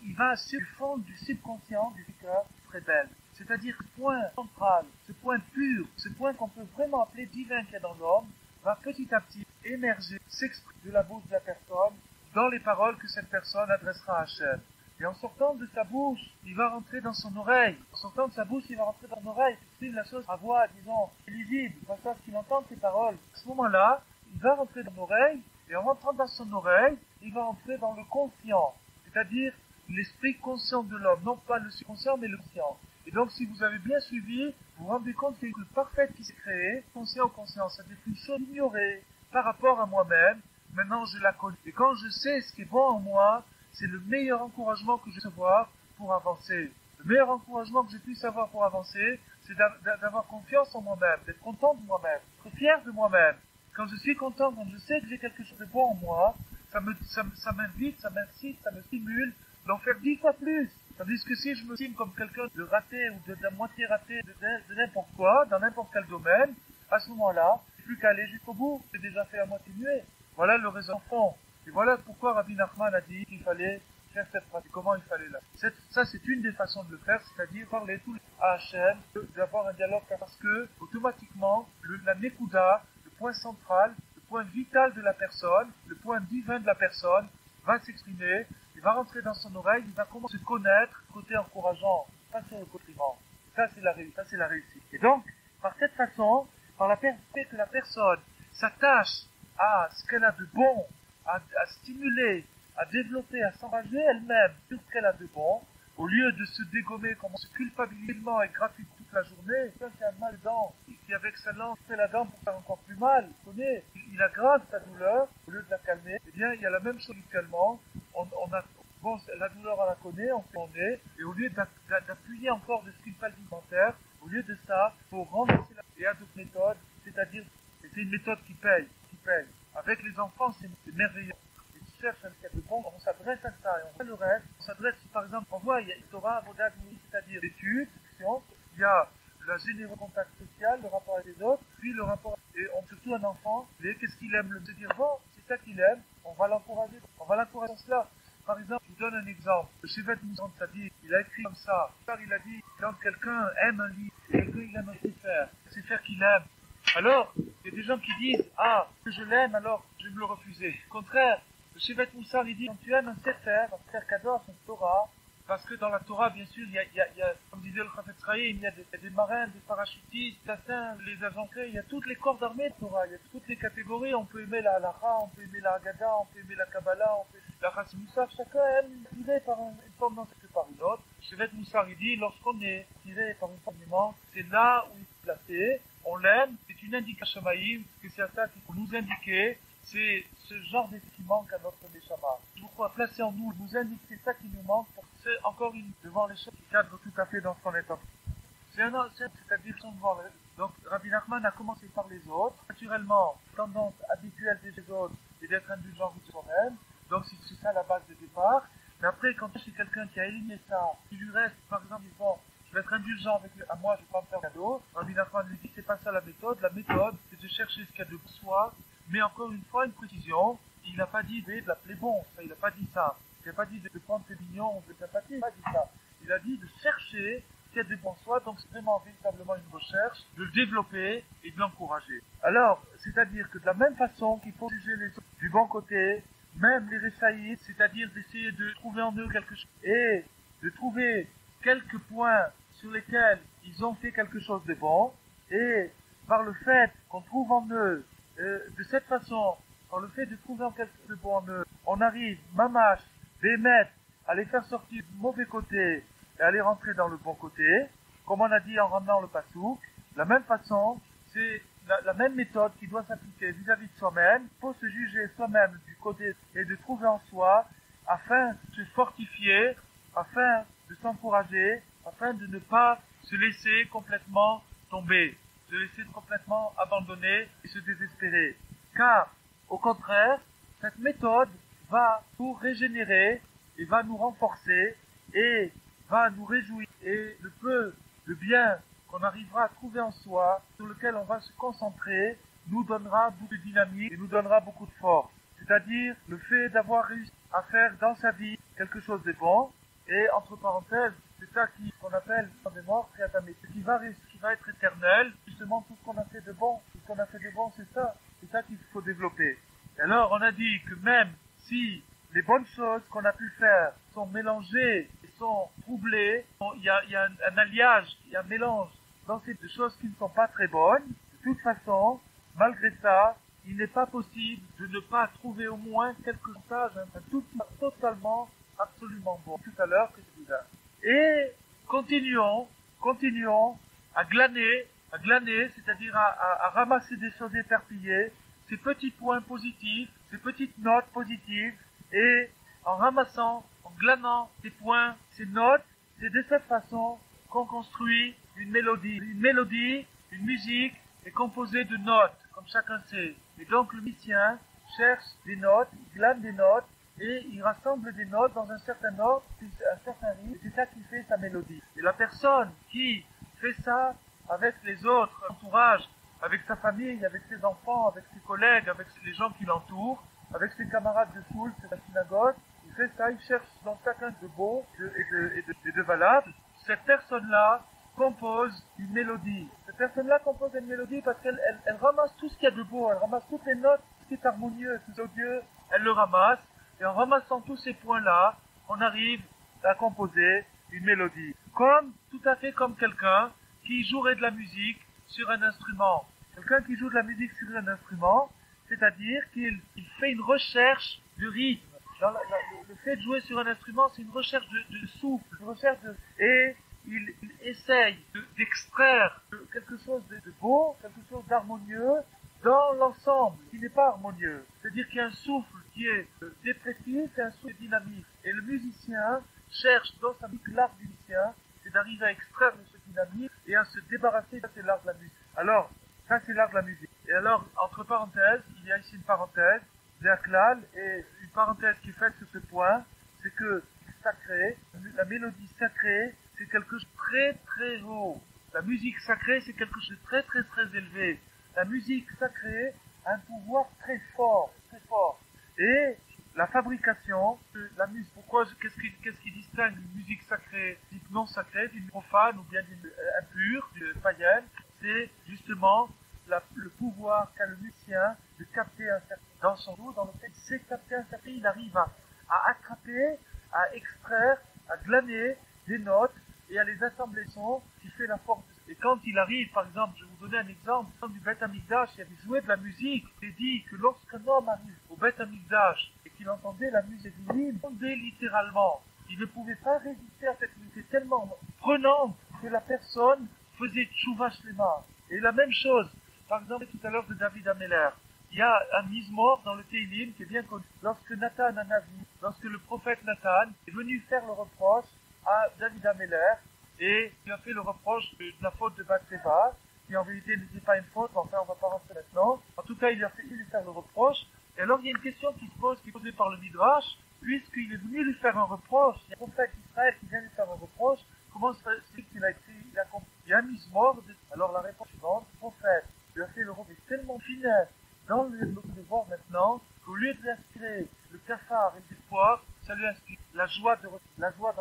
il va sur le fond du subconscient du cœur très belle. C'est-à-dire ce point central, ce point pur, ce point qu'on peut vraiment appeler divin qu'il y a dans l'homme, va petit à petit émerger, s'exprimer de la bouche de la personne, dans les paroles que cette personne adressera à Hachem. Et en sortant de sa bouche, il va rentrer dans son oreille. En sortant de sa bouche, il va rentrer dans son oreille. C'est la chose à voix, disons, lisible, pas ça qu'il entend ces paroles. À ce moment-là, il va rentrer dans l'oreille, et en rentrant dans son oreille, il va rentrer dans le conscient. C'est-à-dire l'esprit conscient de l'homme, non pas le subconscient, mais le conscient. Et donc, si vous avez bien suivi, vous vous rendez compte qu'il y a une parfaite qui s'est créée, conscient ou conscient, c'est-à-dire une chose ignorée par rapport à moi-même, maintenant je la connais. Et quand je sais ce qui est bon en moi, c'est le meilleur encouragement que je puisse avoir pour avancer. Le meilleur encouragement que je puisse avoir pour avancer, c'est d'avoir confiance en moi-même, d'être content de moi-même, d'être fier de moi-même. Quand je suis content, quand je sais que j'ai quelque chose de bon en moi, ça m'invite, ça m'incite, ça me stimule d'en faire 10 fois plus. Tandis que si je me estime comme quelqu'un de raté ou de moitié raté de n'importe quoi, dans n'importe quel domaine, à ce moment-là, j'ai plus qu'à aller jusqu'au bout. J'ai déjà fait à moitié muet. Voilà le raison fond. Et voilà pourquoi Rabbi Nachman a dit qu'il fallait faire cette pratique. Comment il fallait là. Ça, c'est une des façons de le faire, c'est-à-dire parler tout à Hachem, d'avoir un dialogue, parce que, automatiquement, la Nekuda, le point central, le point vital de la personne, le point divin de la personne, va s'exprimer, il va rentrer dans son oreille, il va commencer à se connaître, côté encourageant, pas sur le côté mort. Ça, c'est la réussite. Et donc, par cette façon, par la fait que la personne s'attache à ce qu'elle a de bon, à stimuler, à développer, à s'engager elle-même sur ce qu'elle a de bon, au lieu de se dégommer, comme se culpabilisement et gratuitement toute la journée, quelqu'un qui a mal aux dents, qui avec sa langue fait la dent pour faire encore plus mal, vous connaissez, il aggrave sa douleur, au lieu de la calmer, eh bien, il y a la même chose mutuellement, bon, la douleur, on la connaît, on sait où on est, et au lieu d'appuyer encore de sculptage alimentaire, au lieu de ça, il faut renverser il y a d'autres méthodes, c'est-à-dire, et c'est une méthode qui paye. Avec les enfants, c'est merveilleux. Ils cherchent un cas de bon, on s'adresse à ça, et on fait le reste, on s'adresse, par exemple, on voit, il y a le Torah, c'est-à-dire l'étude, il y a la généreux contact social, le rapport avec les autres, puis le rapport, et surtout un enfant, qu'est-ce qu'il aime, se dire, bon, c'est ça qu'il aime, on va l'encourager dans cela. Par exemple, je vous donne un exemple. Le Shevet Moussant Tzadik, il a écrit comme ça. Il a dit, quand quelqu'un aime un livre, quelqu'un il aime un sefer qu'il aime. Alors, il y a des gens qui disent, ah, que je l'aime, alors je vais me le refuser. Au contraire, le Shevet Moussant, il dit, quand tu aimes un sefer cadeau, c'est une Torah, parce que dans la Torah, bien sûr, il y a comme disait le Chafetz Chaim, il y a des marins, des parachutistes, les agents clés, il y a toutes les corps d'armée de Torah, il y a toutes les catégories, on peut aimer la Halacha, on peut aimer la Haggadah, on peut aimer la Kabbalah, on peut aimer la Chassid Moussaf, chacun aime tiré par une forme que par une autre. Shevet Moussar, il dit, lorsqu'on est tiré par une forme d'aimant, c'est là où il est placé, on l'aime, c'est une indication Shamaïm, que c'est à ça qu'il faut nous indiquer, c'est ce genre d'effet qui manque à notre Neshama. Pourquoi placer en nous, nous indiquer ça qui nous manque, c'est encore une devant les choses qui cadrent tout à fait dans son état. C'est-à-dire son devant les... Donc Rabbi Nachman a commencé par les autres. Naturellement, tendance habituelle des autres est d'être indulgent avec soi-même. Donc c'est ça la base de départ. Mais après, quand c'est quelqu'un qui a éliminé ça, qui lui reste, par exemple, il dit, bon, je vais être indulgent avec lui, à moi, je vais pas me faire cadeau. Rabbi Nachman lui dit, c'est pas ça la méthode. La méthode, c'est de chercher ce qu'il y a de soi. Mais encore une fois, une précision, il n'a pas dit de l'appeler bon, ça, il n'a pas dit ça. Il n'a pas dit de prendre ses mignons, de sympathie, il n'a pas dit ça. Il a dit de chercher ce qu'il y a de bon en soi, donc c'est vraiment véritablement une recherche, de le développer et de l'encourager. Alors, c'est-à-dire que de la même façon qu'il faut juger les autres du bon côté, même les résaïdes, c'est-à-dire d'essayer de trouver en eux quelque chose, et de trouver quelques points sur lesquels ils ont fait quelque chose de bon, et par le fait qu'on trouve en eux, de cette façon, par le fait de trouver en quelque chose de bon en eux, on arrive, mamash, bémet, à les faire sortir du mauvais côté et à les rentrer dans le bon côté, comme on a dit en ramenant le pasouk. De la même façon, c'est la même méthode qui doit s'appliquer vis-à-vis de soi-même. Il faut se juger soi-même du côté et de trouver en soi afin de se fortifier, afin de s'encourager, afin de ne pas se laisser complètement tomber, se laisser complètement abandonner et se désespérer. Car, au contraire, cette méthode va nous régénérer et va nous renforcer et va nous réjouir. Et le bien qu'on arrivera à trouver en soi, sur lequel on va se concentrer, nous donnera beaucoup de dynamique et nous donnera beaucoup de force. C'est-à-dire le fait d'avoir réussi à faire dans sa vie quelque chose de bon, et entre parenthèses, c'est ça qu'on appelle en mémoire, ce qui va être éternel, justement tout ce qu'on a fait de bon. Tout ce qu'on a fait de bon, c'est ça qu'il faut développer. Et alors on a dit que même si les bonnes choses qu'on a pu faire sont mélangées et sont troublées, il y a un alliage, il y a un mélange dans ces deux choses qui ne sont pas très bonnes. De toute façon, malgré ça, il n'est pas possible de ne pas trouver au moins quelque chose, totalement, absolument bon. Tout à l'heure, que je vous ai. Et continuons à glaner, c'est-à-dire à ramasser des choses éparpillées, ces petits points positifs, ces petites notes positives, et en ramassant, en glanant ces points, ces notes, c'est de cette façon qu'on construit une mélodie. Une musique est composée de notes, comme chacun sait. Et donc le musicien cherche des notes, il glane des notes, et il rassemble des notes dans un certain ordre, un certain rythme, c'est ça qui fait sa mélodie. Et la personne qui fait ça avec les autres, l'entourage, avec sa famille, avec ses enfants, avec ses collègues, avec les gens qui l'entourent, avec ses camarades de school, c'est la synagogue, il fait ça, il cherche dans chacun de beau et de valable. Cette personne-là compose une mélodie. Cette personne-là compose une mélodie parce qu'elle ramasse tout ce qu'il y a de beau, elle ramasse toutes les notes, ce qui est harmonieux, tout odieux, elle le ramasse, et en ramassant tous ces points-là, on arrive à composer une mélodie. Tout à fait comme quelqu'un qui jouerait de la musique sur un instrument. Quelqu'un qui joue de la musique sur un instrument, c'est-à-dire qu'il fait une recherche de rythme. Le fait de jouer sur un instrument, c'est une recherche de souffle, et il essaye d'extraire quelque chose de beau, quelque chose d'harmonieux dans l'ensemble qui n'est pas harmonieux. C'est-à-dire qu'il y a un souffle qui est dépressif et un souffle dynamique. Et le musicien cherche dans sa musique, l'art du musicien, c'est d'arriver à extraire de ce dynamique et à se débarrasser, ça c'est l'art de la musique. Alors, ça c'est l'art de la musique. Et alors, entre parenthèses, il y a ici une parenthèse, Zéaklal, et une parenthèse qui est faite sur ce point, c'est que sacré, la mélodie sacrée, c'est quelque chose de très très haut. La musique sacrée, c'est quelque chose de très très très élevé. La musique sacrée a un pouvoir très fort, très fort. Et la fabrication de la musique, pourquoi, qu'est-ce qui distingue une musique sacrée, une musique non sacrée, d'une profane ou bien d'une impure, d'une païenne, c'est justement le pouvoir qu'a le musicien de capter un certain, dans son dos, dans le fait qu'il sait capter un certain, il arrive à attraper, à extraire, à glaner des notes et à les assembler son qui fait la force. Et quand il arrive, par exemple, je vais vous donner un exemple, dans du Beth Amikdash, il avait joué de la musique, il dit que lorsqu'un homme arrive au Beth Amikdash et qu'il entendait la musique divine, il tombait littéralement. Il ne pouvait pas résister à cette musique tellement prenante que la personne faisait tchouva shlema. Et la même chose, par exemple, tout à l'heure de David Ameller. Il y a un Mizmor dans le Teilim qui est bien connu. Lorsque Nathan Hanavi, lorsque le prophète Nathan est venu faire le reproche à David Ameller, et il a fait le reproche de la faute de Bathsheba, qui en vérité n'était pas une faute, enfin on va pas rentrer maintenant. En tout cas, il a fait lui faire le reproche. Et alors il y a une question qui se pose, qui est posée par le Midrash, puisqu'il est venu lui faire un reproche, il y a un prophète d'Israël qui vient lui faire un reproche, comment se fait-il qu'il a écrit, il y a un Mizmor, alors la réponse suivante, le prophète lui a fait le reproche tellement finesse dans le devoir maintenant, qu'au lieu de lui inspirer le cafard et l'espoir, ça lui inspire la joie dans la joie.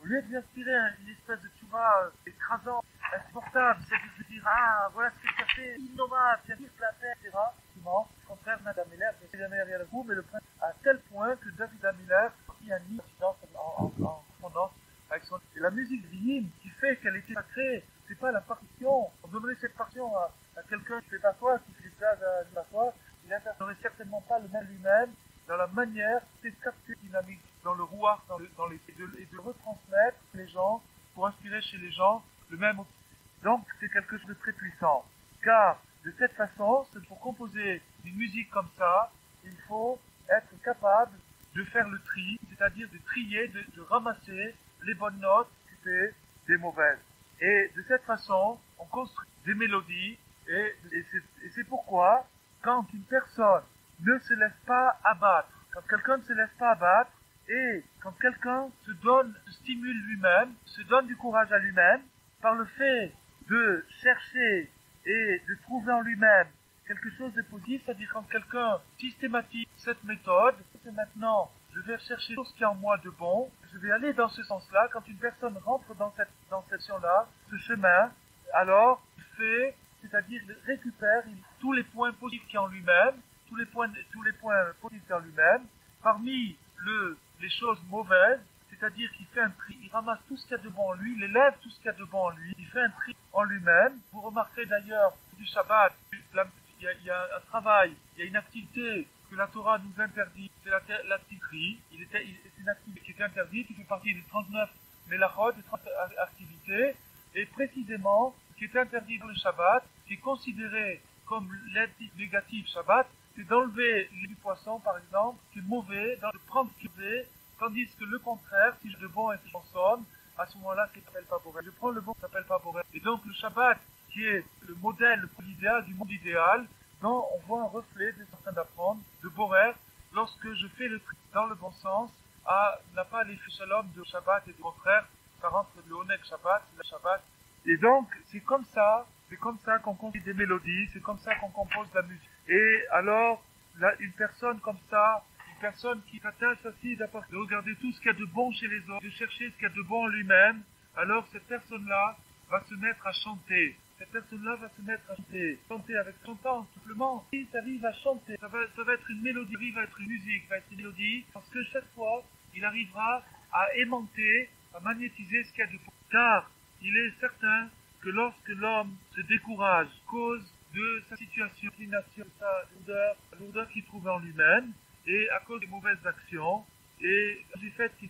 Au lieu de lui inspirer une espèce de tchouva écrasant, insupportable, c'est-à-dire de dire, ah, voilà ce que tu as fait, innommable, tu as dit la terre, etc. Au contraire, David Ameller, il y a le goût, mais le prince, à tel point que David Ameller, il y a une incidence en correspondance avec son... Et la musique divine qui fait qu'elle était sacrée, c'est pas la partition. On donnerait cette partition à quelqu'un qui fait pas toi, qui fait ça à toi, il n'aurait certainement pas le même lui-même dans la manière de capter dynamique dans le rouard, et de retransmettre les gens, pour inspirer chez les gens le même. Donc c'est quelque chose de très puissant. Car de cette façon, pour composer une musique comme ça, il faut être capable de faire le tri, c'est-à-dire de trier, de ramasser les bonnes notes, occuper des mauvaises. Et de cette façon, on construit des mélodies, et c'est pourquoi, quand une personne ne se laisse pas abattre, quand quelqu'un ne se laisse pas abattre, et quand quelqu'un se stimule lui-même, se donne du courage à lui-même, par le fait de chercher et de trouver en lui-même quelque chose de positif, c'est-à-dire quand quelqu'un systématise cette méthode, c'est maintenant, je vais chercher tout ce qu'il y a en moi de bon, je vais aller dans ce sens-là, quand une personne rentre dans cette session-là, ce chemin, alors il fait, c'est-à-dire il récupère tous les points positifs qu'il y a en lui-même, tous les points positifs en lui-même, parmi les choses mauvaises, c'est-à-dire qu'il fait un tri, il ramasse tout ce qu'il y a de bon en lui, il élève tout ce qu'il y a de bon en lui, il fait un tri en lui-même. Vous remarquerez d'ailleurs du Shabbat, il y a un travail, il y a une activité que la Torah nous interdit, c'est l'activité, c'est une activité qui est interdite, qui fait partie des 39 Melachot, des 30 activités, et précisément, ce qui est interdit dans le Shabbat, qui est considéré comme l'activité négative Shabbat, c'est d'enlever du poisson, par exemple, qui est mauvais, de prendre ce qui est mauvais, tandis que le contraire, si j'ai de bon et que je consomme, à ce moment-là, ça s'appelle pas boré. Je prends le bon, ça s'appelle pas boré. Et donc, le Shabbat, qui est le modèle idéal du monde idéal, dont on voit un reflet de ce qu'on est en train d'apprendre, de boré, lorsque je fais le tri dans le bon sens, n'a pas l'effet shalom de Shabbat et du contraire, ça rentre le Oneg Shabbat, le Shabbat. Et donc, c'est comme ça qu'on compose des mélodies, c'est comme ça qu'on compose la musique. Et alors, là, une personne comme ça, une personne qui s'attache aussi de regarder tout ce qu'il y a de bon chez les autres, de chercher ce qu'il y a de bon en lui-même, alors cette personne-là va se mettre à chanter. Cette personne-là va se mettre à chanter avec chantant, simplement. Et sa vie va chanter. Ça va être une mélodie, sa vie va être une musique, va être une mélodie, parce que chaque fois, il arrivera à aimanter, à magnétiser ce qu'il y a de bon. Car il est certain que lorsque l'homme se décourage, cause de sa situation, de sa lourdeur qu'il trouve en lui-même, et à cause des mauvaises actions, et du fait qu'il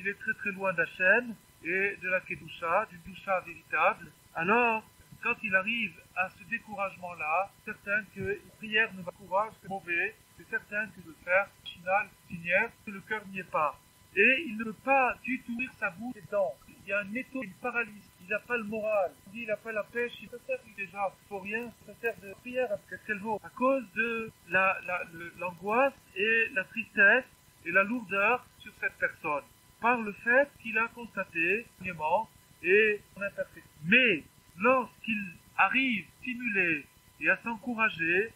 est très très loin d'Hachem, et de la Kedusha, d'une Kedusha véritable, alors, quand il arrive à ce découragement-là, c'est certain que la prière ne va courage que mauvais, c'est certain que le faire, final, coutumière, que le cœur n'y est pas. Et il ne peut pas du tout ouvrir sa bouche et ses dents. Il y a un étau, une paralysie. Il n'a pas le moral. Il n'a pas la pêche. Ça sert déjà pour rien. Ça sert de prière. Qu'est-ce qu'elle vaut? À cause de l'angoisse et la tristesse et la lourdeur sur cette personne. Par le fait qu'il a constaté, premièrement, et son imperfection. Mais, lorsqu'il arrive stimulé et à s'encourager,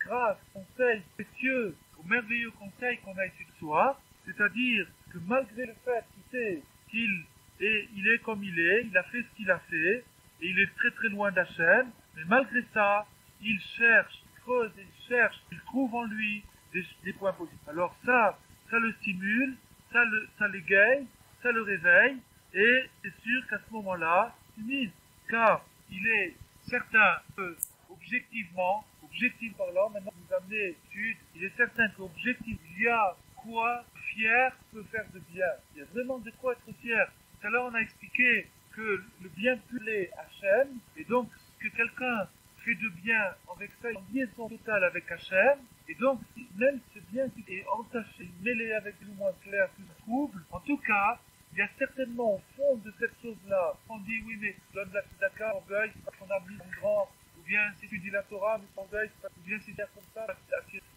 grâce au conseil précieux, au merveilleux conseil qu'on a étudié ce soir, c'est-à-dire que malgré le fait qu'il est comme il est, il a fait ce qu'il a fait, et il est très très loin d'Hachem, mais malgré ça, il cherche, il creuse, il cherche, il trouve en lui des points positifs. Alors ça le stimule, ça l'égaye, ça le réveille, et c'est sûr qu'à ce moment-là, il mise, car il est certain que, objectivement parlant, maintenant vous amenez l'étude, il est certain qu'objectivement, il y a quoi fier peut faire de bien. Il y a vraiment de quoi être fier. Tout à l'heure, on a expliqué que le bien plaît Hachem, et donc que quelqu'un fait de bien avec ça, en liaison totale avec Hachem, et donc même ce bien qui est entaché, mêlé avec plus ou moins clair, plus trouble, en tout cas, il y a certainement au fond de cette chose-là, on dit oui mais donne la tzedaka, orgueil, c'est parce qu'on a mis un grand, ou bien si tu dis la Torah, mais orgueil, ou bien si c'est comme ça,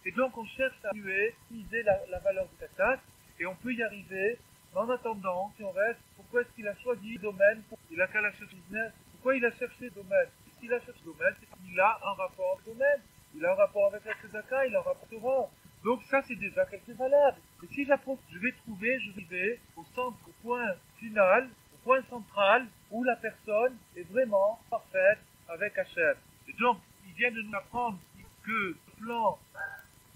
et donc on cherche à utiliser la valeur de cet acte, et on peut y arriver, mais en attendant, si on reste, pourquoi est-ce qu'il a choisi le domaine, il a qu'à la chercher business, pourquoi il a cherché le domaine? S'il a cherché le domaine, c'est qu'il a un rapport avec le domaine, il a un rapport avec la tzedaka, il a un rapport avec le Torah. Donc ça c'est déjà quelque chose de valable. Et si j'approche, je vais arriver au centre, au point final, au point central, où la personne est vraiment parfaite avec Hachem. Et donc, il vient de nous apprendre que le plan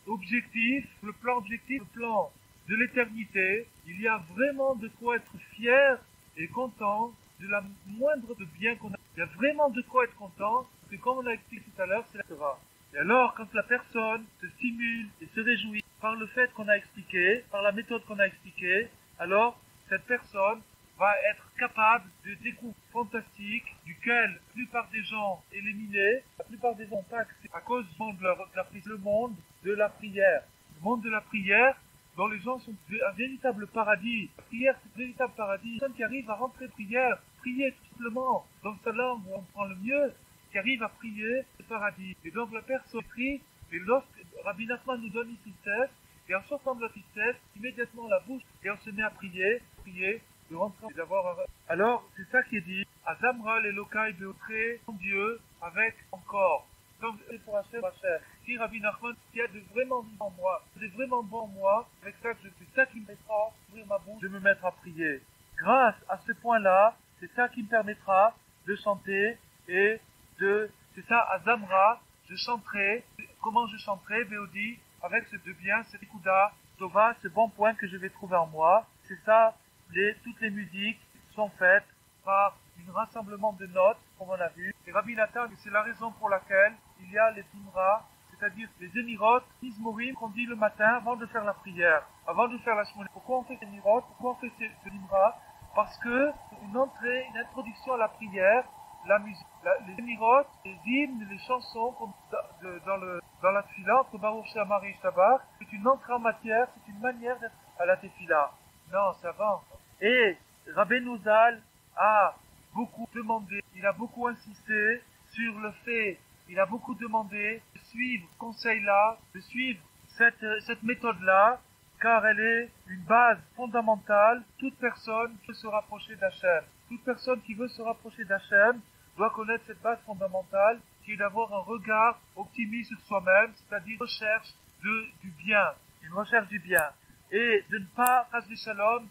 objectif, le plan de l'éternité, il y a vraiment de quoi être fier et content de la moindre de bien qu'on a. Il y a vraiment de quoi être content, parce que comme on l'a expliqué tout à l'heure, c'est la Torah. Et alors, quand la personne se stimule et se réjouit par le fait qu'on a expliqué, par la méthode qu'on a expliquée, alors cette personne va être capable de découvrir fantastique duquel la plupart des gens éliminés, la plupart des gens n'ont pas accès à cause le monde de la prière. Le monde de la prière, dont les gens sont un véritable paradis. La prière, c'est un véritable paradis. Personne qui arrive à rentrer prière, prier tout simplement dans sa langue où on prend le mieux, qui arrive à prier, c'est paradis. Et donc la personne prie, et lorsque Rabbi Nachman nous donne une tristesse, et en sortant de la tristesse, immédiatement la bouche, et on se met à prier, de rentrer et d'avoir un... Alors, c'est ça qui est dit, Azamra l'Elokai Beotré, mon Dieu, avec encore. Donc, c'est pour Hachem. Si Rabbi Nachman, s'il y a de vraiment vivant en moi, de vraiment bon en moi, avec ça que je fais, ça qui me mettra, ouvrir ma bouche, de me mettre à prier. Grâce à ce point-là, c'est ça qui me permettra de chanter et c'est ça, à Zamra, je chanterai, comment je chanterai, Béodi, avec ce deux biens, ce Ikuda, Tova, ce bon point que je vais trouver en moi. C'est ça, toutes les musiques sont faites par un rassemblement de notes, comme on a vu. Et Rabbi Nathan, c'est la raison pour laquelle il y a les Imra, c'est-à-dire les émirotes, Izmorim, qu'on dit le matin avant de faire la prière, avant de faire la shmoné. Pourquoi on fait ces émirotes? Pourquoi on fait ces Imra? Parce que une introduction à la prière, la musique, les émirotes, les hymnes, les chansons dans la tefila, entre Baruch Shamar et Shabbat, c'est une entrée en matière, c'est une manière d'être à la tefila. Non, ça va. Et Rabbeinu Zal a beaucoup demandé, il a beaucoup insisté sur le fait, il a beaucoup demandé de suivre ce conseil-là, de suivre cette méthode-là, car elle est une base fondamentale. Toute personne qui veut se rapprocher d'Hachem, toute personne qui veut se rapprocher d'Hachem doit connaître cette base fondamentale qui est d'avoir un regard optimiste sur soi-même, c'est-à-dire une recherche du bien, et de ne pas, Chas Shalom,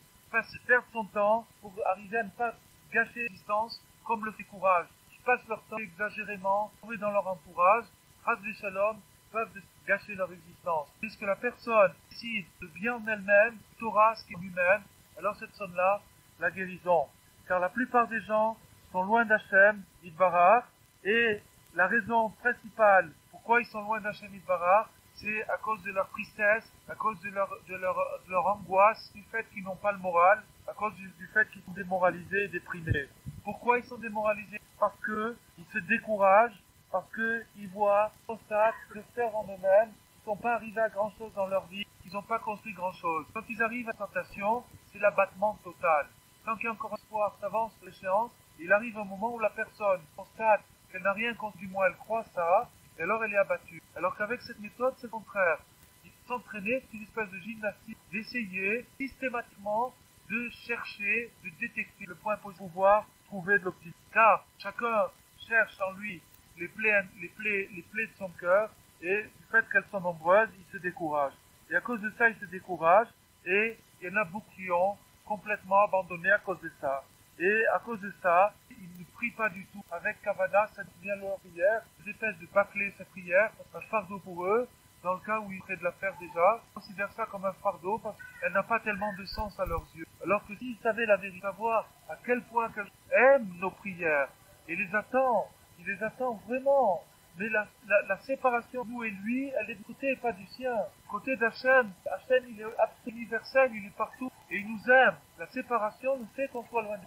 perdre son temps pour arriver à ne pas gâcher l'existence comme le fait courage. Qui passent leur temps exagérément, trouver dans leur entourage, Chas Shalom, peuvent gâcher leur existence. Puisque la personne décide de bien en elle-même, Torah, ce qui est lui-même, alors cette personne-là, la guérison. Car la plupart des gens sont loin d'Hachem, Yitbarach, et la raison principale pourquoi ils sont loin d'Hachem Yitbarach, c'est à cause de leur tristesse, à cause de leur angoisse, du fait qu'ils n'ont pas le moral, à cause du fait qu'ils sont démoralisés et déprimés. Pourquoi ils sont démoralisés? Parce que ils se découragent, parce qu'ils voient, constatent, le faire en eux-mêmes, ils ne sont pas arrivés à grand chose dans leur vie, ils n'ont pas construit grand chose. Quand ils arrivent à la tentation, c'est l'abattement total. Tant qu'il y a encore espoir, s'avance l'échéance, il arrive un moment où la personne constate qu'elle n'a rien construit, du moins elle croit ça, et alors elle est abattue. Alors qu'avec cette méthode, c'est le contraire. Il faut s'entraîner, c'est une espèce de gymnastique, d'essayer systématiquement de chercher, de détecter le point pour pouvoir trouver de l'optimisme. Car chacun cherche en lui les plaies de son cœur, et du fait qu'elles sont nombreuses, il se décourage. Et à cause de ça, il se décourage, et il y en a beaucoup qui ont complètement abandonné à cause de ça. Et à cause de ça, ils ne prient pas du tout avec Kavana, ça devient leur prière. Ils dépêchent de bâcler cette prière, c'est un fardeau pour eux, dans le cas où ils prennent de la faire déjà. Ils considèrent ça comme un fardeau parce qu'elle n'a pas tellement de sens à leurs yeux. Alors que s'ils savaient la vérité, savoir à quel point qu'elle aime nos prières et les attend, il les attend vraiment. Mais la séparation de nous et lui, elle est du côté et pas du sien. Du côté d'Hachem, Hachem il est absolument universel, il est partout et il nous aime. La séparation nous fait qu'on soit loin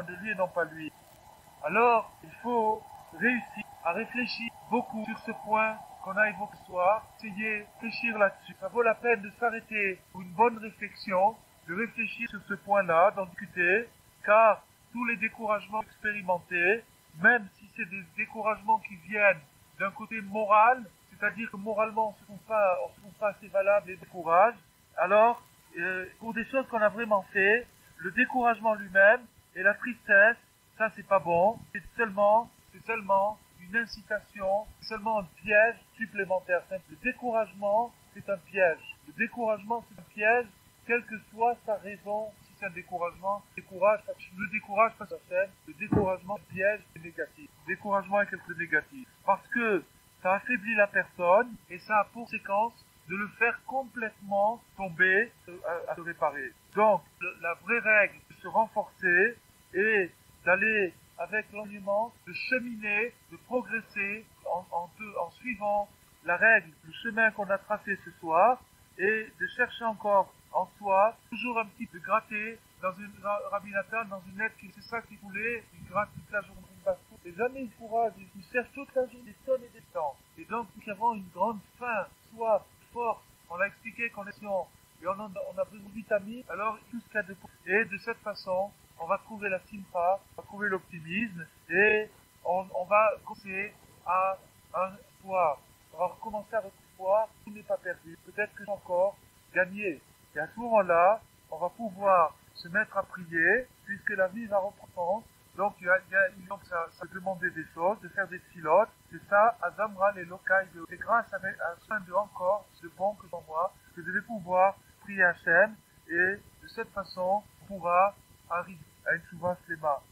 de lui et non pas lui. Alors, il faut réussir à réfléchir beaucoup sur ce point qu'on a évoqué ce soir, essayer de réfléchir là-dessus. Ça vaut la peine de s'arrêter pour une bonne réflexion, de réfléchir sur ce point-là, d'en discuter, car tous les découragements expérimentés, même si c'est des découragements qui viennent d'un côté moral, c'est-à-dire que moralement on se trouve pas assez valable et décourage, alors pour des choses qu'on a vraiment fait, le découragement lui-même et la tristesse, ça c'est pas bon, c'est seulement une incitation, c'est seulement un piège supplémentaire. Le découragement, c'est un piège. Le découragement, c'est un piège, quelle que soit sa raison. Si c'est un découragement, le décourage pas sa chaîne, le découragement, le piège est négatif. Le découragement est quelque chose de négatif. Parce que ça affaiblit la personne et ça a pour conséquence de le faire complètement tomber à se réparer. Donc, la vraie règle, c'est de se renforcer et d'aller avec l'enseignement, de cheminer, de progresser en suivant la règle, le chemin qu'on a tracé ce soir, et de chercher encore en soi, toujours un petit peu gratter dans une Rabbi Nathan, dans une lettre, c'est ça qu'il voulait, il gratte toute la journée, une basse. Et jamais il courage, il cherche toute la journée, des tonnes et des temps. Et donc, nous avons une grande faim, soif, force, on l'a expliqué, connexion, et on a besoin de vitamines, alors tout ce qu'il y a de possible. Et de cette façon, on va trouver la simcha, on va trouver l'optimisme, et on va commencer à un espoir. On va recommencer à espoir, tout n'est pas perdu. Peut-être que j'ai encore gagné. Et à ce moment-là, on va pouvoir se mettre à prier, puisque la vie va reprendre. Donc, donc ça demander des choses, de faire des pilotes. C'est ça, Azamral et Lokai. C'est grâce à un de encore, de bon que dans moi, que je vais pouvoir prier Hachem, et de cette façon, on pourra arriver à une Tchouva Slema.